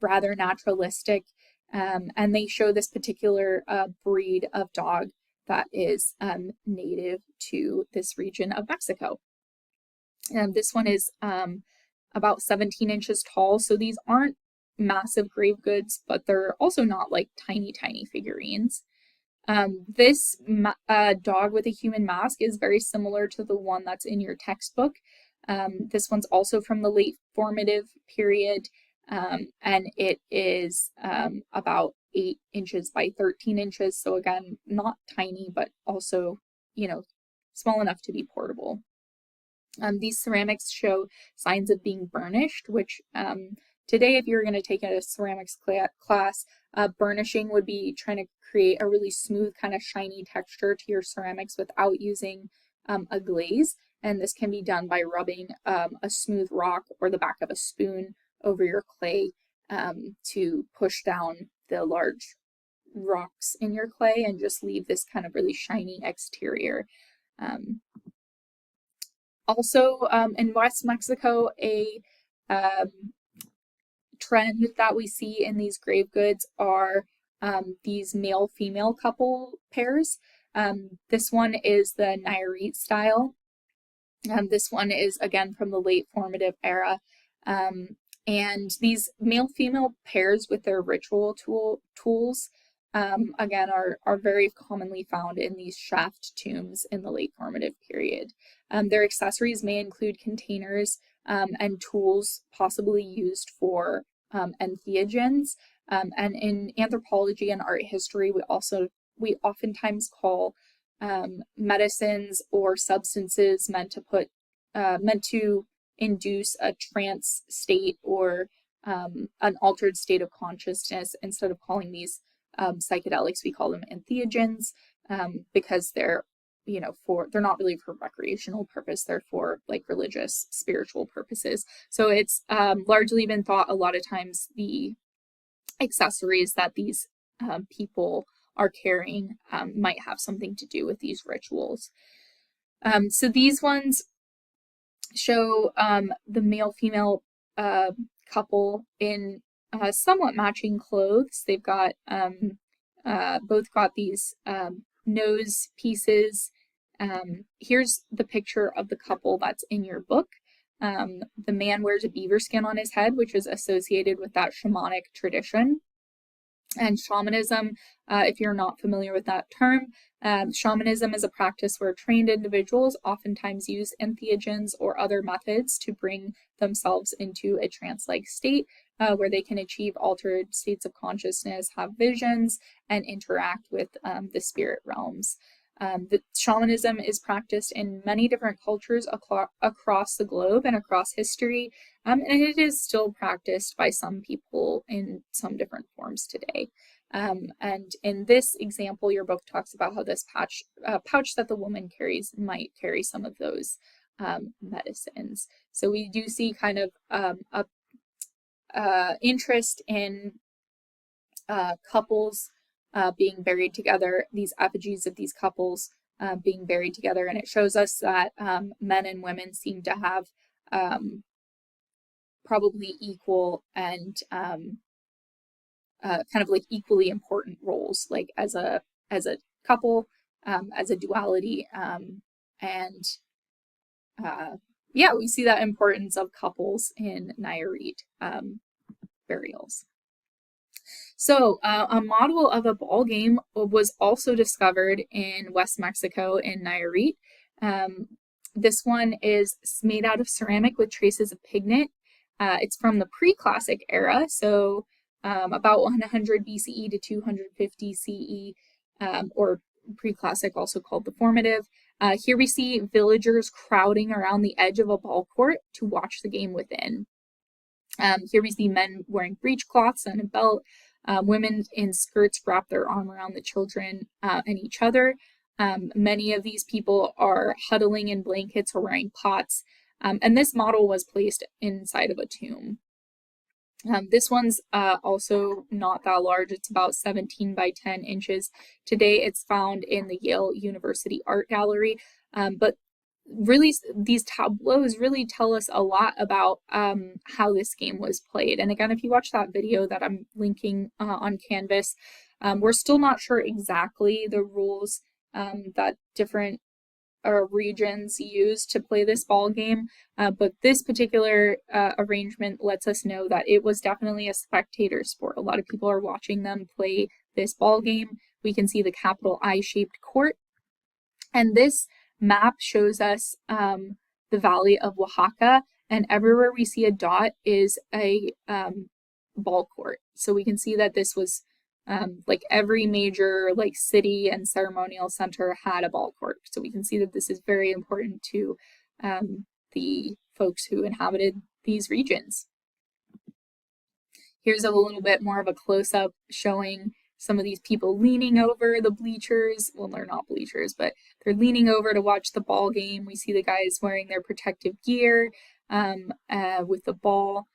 rather naturalistic, and they show this particular breed of dog that is native to this region of Mexico. This one is about 17 inches tall, so these aren't massive grave goods, but they're also not like tiny figurines. This dog with a human mask is very similar to the one that's in your textbook. This one's also from the late Formative period, and it is about 8 inches by 13 inches, so again, not tiny, but also, small enough to be portable. These ceramics show signs of being burnished, which today, if you're going to take a ceramics class, burnishing would be trying to create a really smooth, kind of shiny texture to your ceramics without using a glaze. And this can be done by rubbing a smooth rock or the back of a spoon over your clay to push down the large rocks in your clay and just leave this kind of really shiny exterior. Also, in West Mexico, a trend that we see in these grave goods are these male-female couple pairs. This one is the Nayarit style. This one is, again, from the late Formative era. And these male-female pairs with their ritual tools, again, are very commonly found in these shaft tombs in the late Formative period. Their accessories may include containers and tools possibly used for entheogens. And in anthropology and art history, we oftentimes call medicines or substances meant to induce a trance state or an altered state of consciousness. Instead of calling these psychedelics, we call them entheogens because they're not really for recreational purpose, they're for like religious, spiritual purposes. So it's largely been thought a lot of times the accessories that these people are carrying might have something to do with these rituals. So these ones show the male-female couple in somewhat matching clothes. They've got both got these nose pieces. Here's the picture of the couple that's in your book. The man wears a beaver skin on his head, which is associated with that shamanic tradition. And shamanism, if you're not familiar with that term, shamanism is a practice where trained individuals oftentimes use entheogens or other methods to bring themselves into a trance-like state where they can achieve altered states of consciousness, have visions, and interact with the spirit realms. The shamanism is practiced in many different cultures across the globe and across history, and it is still practiced by some people in some different forms today. And in this example, your book talks about how this pouch that the woman carries might carry some of those medicines. So we do see kind of a interest in couples being buried together, these effigies of these couples being buried together, and it shows us that men and women seem to have probably equal and kind of like equally important roles, like as a couple, as a duality, and yeah, we see that importance of couples in Nayarit burials. So a model of a ball game was also discovered in West Mexico in Nayarit. This one is made out of ceramic with traces of pigment. It's from the pre-classic era, so about 100 BCE to 250 CE, or pre-classic, also called the Formative. Here we see villagers crowding around the edge of a ball court to watch the game within. Here we see men wearing breechcloths and a belt. Women in skirts wrap their arm around the children and each other. Many of these people are huddling in blankets or wearing pots. And this model was placed inside of a tomb. This one's also not that large. It's about 17 by 10 inches. Today it's found in the Yale University Art Gallery. But really, these tableaus really tell us a lot about how this game was played. And again, if you watch that video that I'm linking on Canvas, we're still not sure exactly the rules that different regions use to play this ball game, but this particular arrangement lets us know that it was definitely a spectator sport. A lot of people are watching them play this ball game. We can see the capital I-shaped court, and this map shows us the valley of Oaxaca, and everywhere we see a dot is a ball court. So we can see that this was like every major like city and ceremonial center had a ball court. So we can see that this is very important to the folks who inhabited these regions. Here's a little bit more of a close-up showing some of these people leaning over the bleachers. Well, they're not bleachers, but they're leaning over to watch the ball game. We see the guys wearing their protective gear with the ball.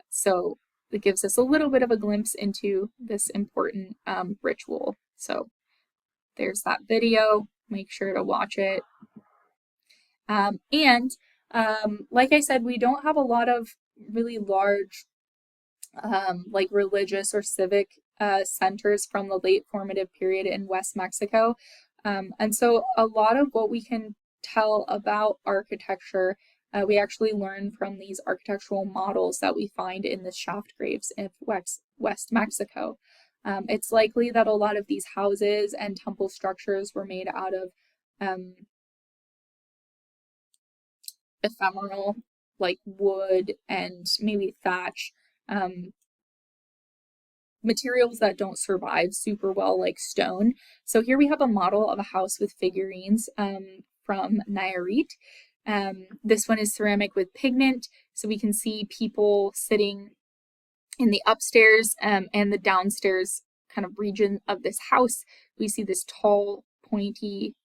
So it gives us a little bit of a glimpse into this important ritual. So there's that video. Make sure to watch it. Like I said, we don't have a lot of really large like religious or civic centers from the late formative period in West Mexico. And so a lot of what we can tell about architecture we actually learn from these architectural models that we find in the shaft graves of West Mexico. It's likely that a lot of these houses and temple structures were made out of ephemeral, like wood and maybe thatch, materials that don't survive super well, like stone. So here we have a model of a house with figurines from Nayarit. This one is ceramic with pigment, so we can see people sitting in the upstairs and the downstairs kind of region of this house. We see this tall, pointy,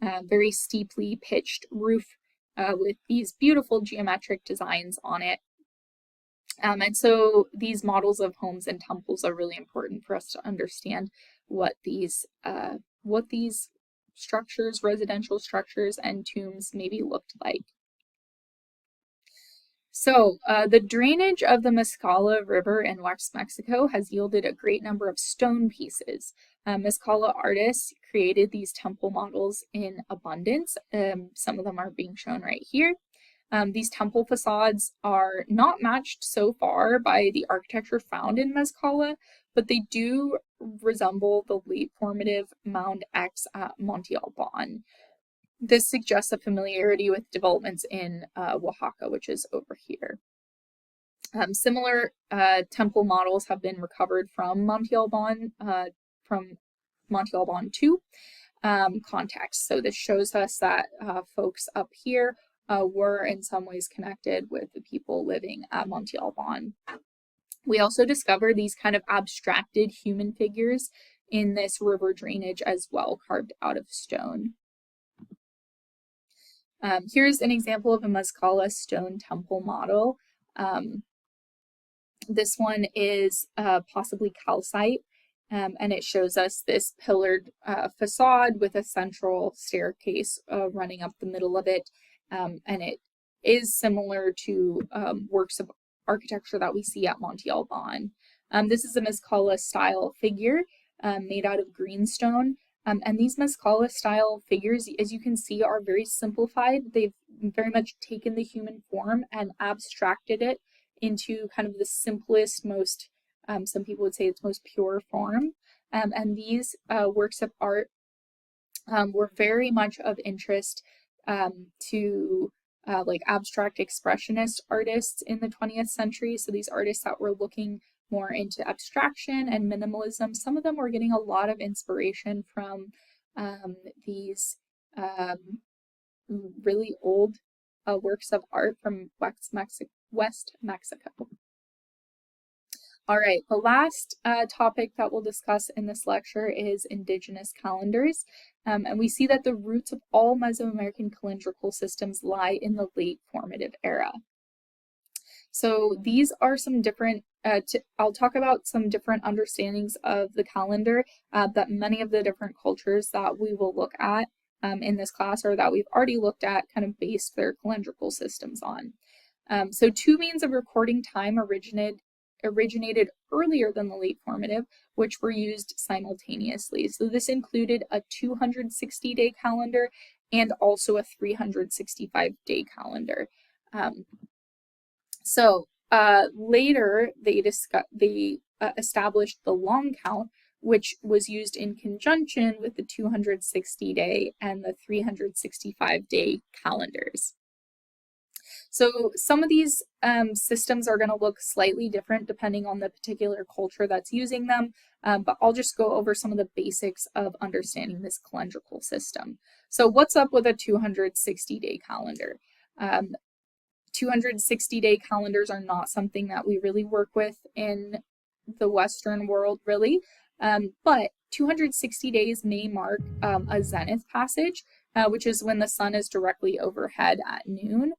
very steeply pitched roof with these beautiful geometric designs on it. And so these models of homes and temples are really important for us to understand what these structures, residential structures, and tombs maybe looked like. So the drainage of the Mescala River in West Mexico has yielded a great number of stone pieces. Mescala artists created these temple models in abundance. Some of them are being shown right here. These temple facades are not matched so far by the architecture found in Mezcala, but they do resemble the late formative Mound X at Monte Alban. This suggests a familiarity with developments in Oaxaca, which is over here. Similar temple models have been recovered from Monte Alban 2 context. So this shows us that folks up here were in some ways connected with the people living at Monte Alban. We also discovered these kind of abstracted human figures in this river drainage as well, carved out of stone. Here's an example of a Mezcala stone temple model. This one is possibly calcite, and it shows us this pillared facade with a central staircase running up the middle of it, and it is similar to works of architecture that we see at Monte Alban. This is a Mezcala style figure made out of greenstone, and these Mezcala style figures, as you can see, are very simplified. They've very much taken the human form and abstracted it into kind of the simplest, most, some people would say its most pure form. And these works of art were very much of interest to like abstract expressionist artists in the 20th century. So these artists that were looking more into abstraction and minimalism, some of them were getting a lot of inspiration from these really old works of art from West Mexico. All right, the last topic that we'll discuss in this lecture is indigenous calendars. And we see that the roots of all Mesoamerican calendrical systems lie in the late formative era. So these are some different, I'll talk about some different understandings of the calendar that many of the different cultures that we will look at in this class, or that we've already looked at, kind of base their calendrical systems on. So two means of recording time originated earlier than the late formative, which were used simultaneously. So this included a 260-day calendar and also a 365-day calendar. Later they established the long count, which was used in conjunction with the 260-day and the 365-day calendars. So some of these systems are going to look slightly different depending on the particular culture that's using them, but I'll just go over some of the basics of understanding this calendrical system. So what's up with a 260-day calendar? 260-day calendars are not something that we really work with in the Western world, really, but 260 days may mark a zenith passage, which is when the sun is directly overhead at noon.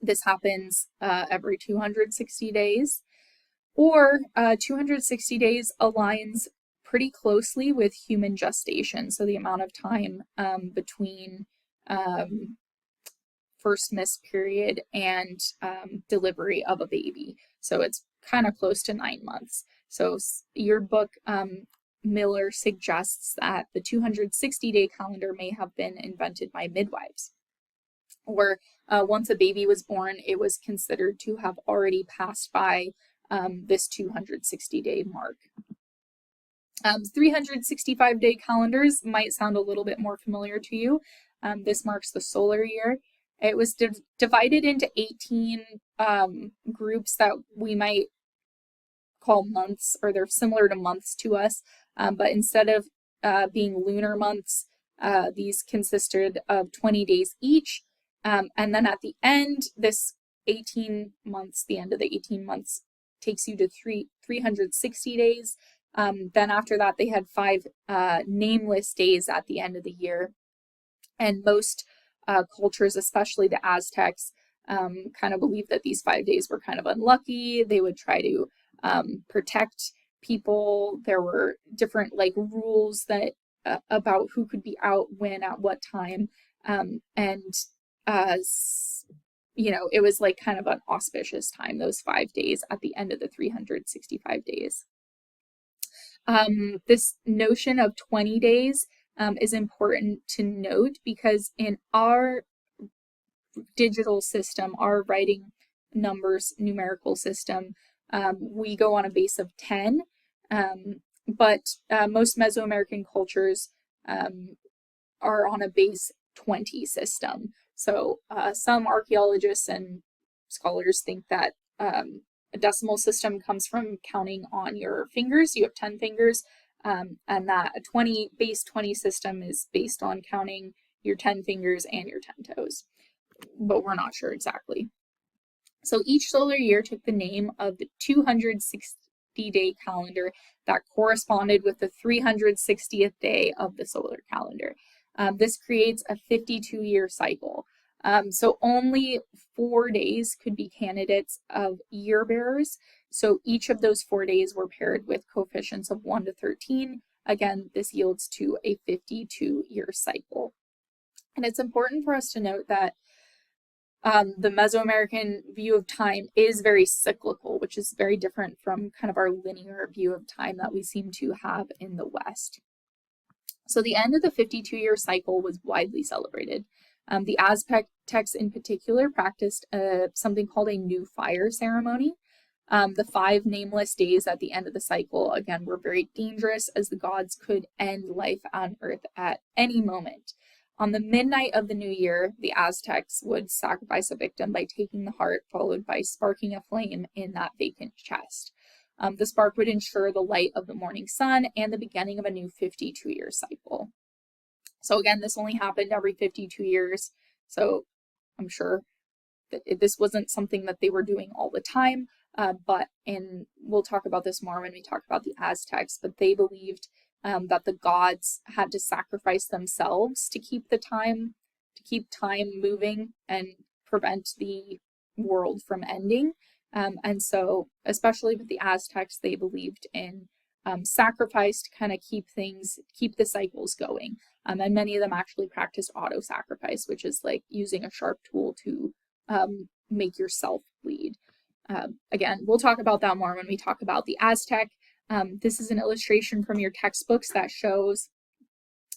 This happens every 260 days, or 260 days aligns pretty closely with human gestation, so the amount of time between first missed period and delivery of a baby. So it's kind of close to 9 months. So your book, Miller, suggests that the 260-day calendar may have been invented by midwives, or once a baby was born, it was considered to have already passed by this 260-day mark. 365-day calendars might sound a little bit more familiar to you. This marks the solar year. It was divided into 18 groups that we might call months, or they're similar to months to us, but instead of being lunar months, these consisted of 20 days each. And then at the end, this 18 months, the end of the 18 months takes you to 360 days. Then after that, they had 5 nameless days at the end of the year. And most cultures, especially the Aztecs, kind of believed that these 5 days were kind of unlucky. They would try to protect people. There were different like rules that about who could be out when at what time. You know, it was like kind of an auspicious time, those 5 days at the end of the 365 days. This notion of 20 days is important to note, because in our digital system, our writing numbers numerical system, we go on a base of 10, but most Mesoamerican cultures are on a base 20 system. So some archaeologists and scholars think that a decimal system comes from counting on your fingers. You have 10 fingers, and that a base 20 system is based on counting your 10 fingers and your 10 toes, but we're not sure exactly. So each solar year took the name of the 260-day calendar that corresponded with the 360th day of the solar calendar. This creates a 52-year cycle. So only 4 days could be candidates of year bearers. So each of those 4 days were paired with coefficients of 1 to 13. Again, this yields to a 52-year cycle. And it's important for us to note that the Mesoamerican view of time is very cyclical, which is very different from kind of our linear view of time that we seem to have in the West. So the end of the 52-year cycle was widely celebrated. The Aztecs in particular practiced something called a new fire ceremony. The 5 nameless days at the end of the cycle, again, were very dangerous as the gods could end life on Earth at any moment. On the midnight of the new year, the Aztecs would sacrifice a victim by taking the heart, followed by sparking a flame in that vacant chest. The spark would ensure the light of the morning sun and the beginning of a new 52-year cycle. So again, this only happened every 52 years, so I'm sure that this wasn't something that they were doing all the time, and we'll talk about this more when we talk about the Aztecs, but they believed that the gods had to sacrifice themselves to keep time moving and prevent the world from ending. And so, especially with the Aztecs, they believed in sacrifice to kind of keep the cycles going. And many of them actually practiced auto-sacrifice, which is like using a sharp tool to make yourself bleed. Again, we'll talk about that more when we talk about the Aztec. This is an illustration from your textbooks that shows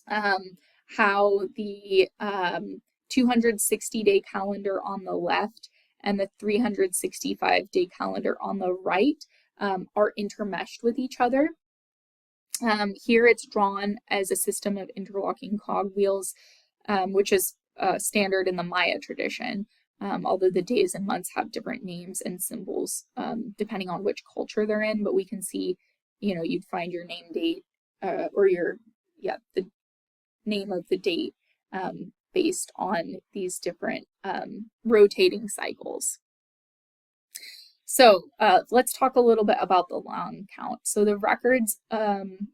how the 260-day calendar on the left and the 365-day calendar on the right are intermeshed with each other. Here it's drawn as a system of interlocking cogwheels, which is standard in the Maya tradition, although the days and months have different names and symbols depending on which culture they're in, but we can see, you'd find your name date or the name of the date based on these different rotating cycles. So let's talk a little bit about the long count. So the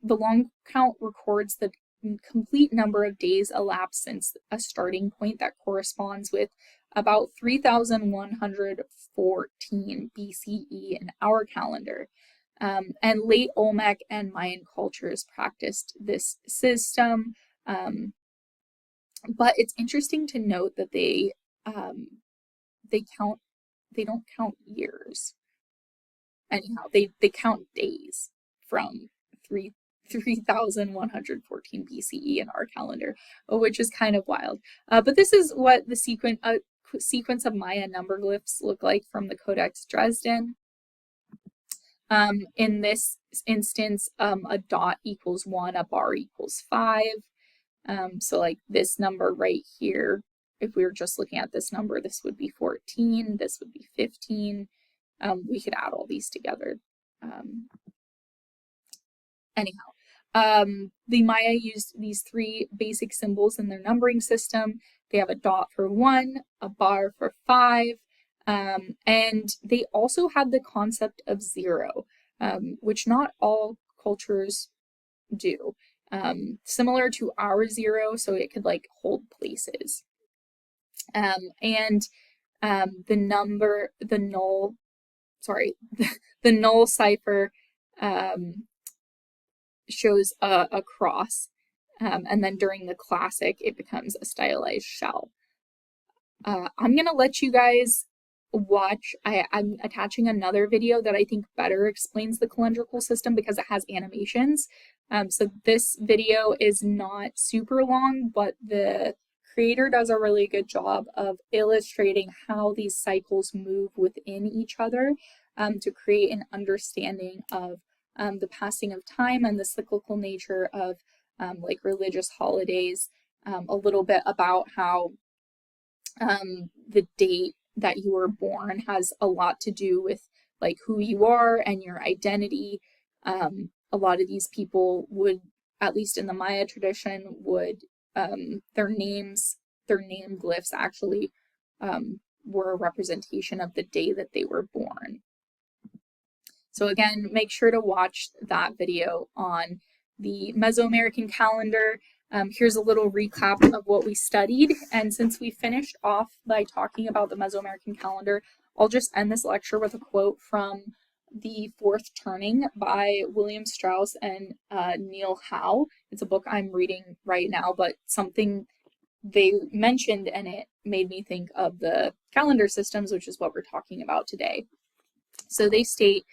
long count records the complete number of days elapsed since a starting point that corresponds with about 3,114 BCE in our calendar. And late Olmec and Mayan cultures practiced this system. But it's interesting to note that they don't count years. Anyhow, they count days from 3,114 BCE in our calendar, which is kind of wild. But this is what the sequence of Maya number glyphs look like from the Codex Dresden. In this instance, a dot equals 1, a bar equals 5. So like this number right here, if we were just looking at this number, this would be 14, this would be 15. We could add all these together. Anyhow, the Maya used these 3 basic symbols in their numbering system. They have a dot for 1, a bar for 5, and they also had the concept of 0, which not all cultures do. Similar to our 0, so it could like hold places. The null cipher shows a cross, and then during the classic it becomes a stylized shell. I'm gonna let you guys watch. I'm attaching another video that I think better explains the calendrical system because it has animations. So this video is not super long, but the creator does a really good job of illustrating how these cycles move within each other to create an understanding of the passing of time and the cyclical nature of like religious holidays, a little bit about how the date that you were born has a lot to do with like who you are and your identity. A lot of these people would, at least in the Maya tradition, would their name glyphs actually were a representation of the day that they were born. So again, make sure to watch that video on the Mesoamerican calendar. Here's a little recap of what we studied. And since we finished off by talking about the Mesoamerican calendar, I'll just end this lecture with a quote from The Fourth Turning by William Strauss and Neil Howe. It's a book I'm reading right now, but something they mentioned and it made me think of the calendar systems, which is what we're talking about today. So they state,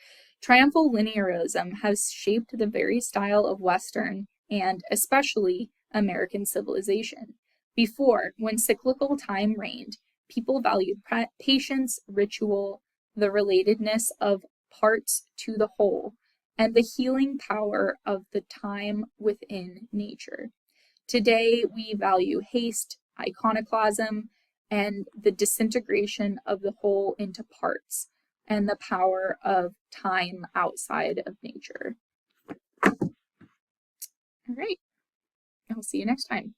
triumphal linearism has shaped the very style of Western and especially American civilization. Before, when cyclical time reigned, people valued patience, ritual, the relatedness of parts to the whole, and the healing power of the time within nature. Today, we value haste, iconoclasm, and the disintegration of the whole into parts, and the power of time outside of nature. All right, I'll see you next time.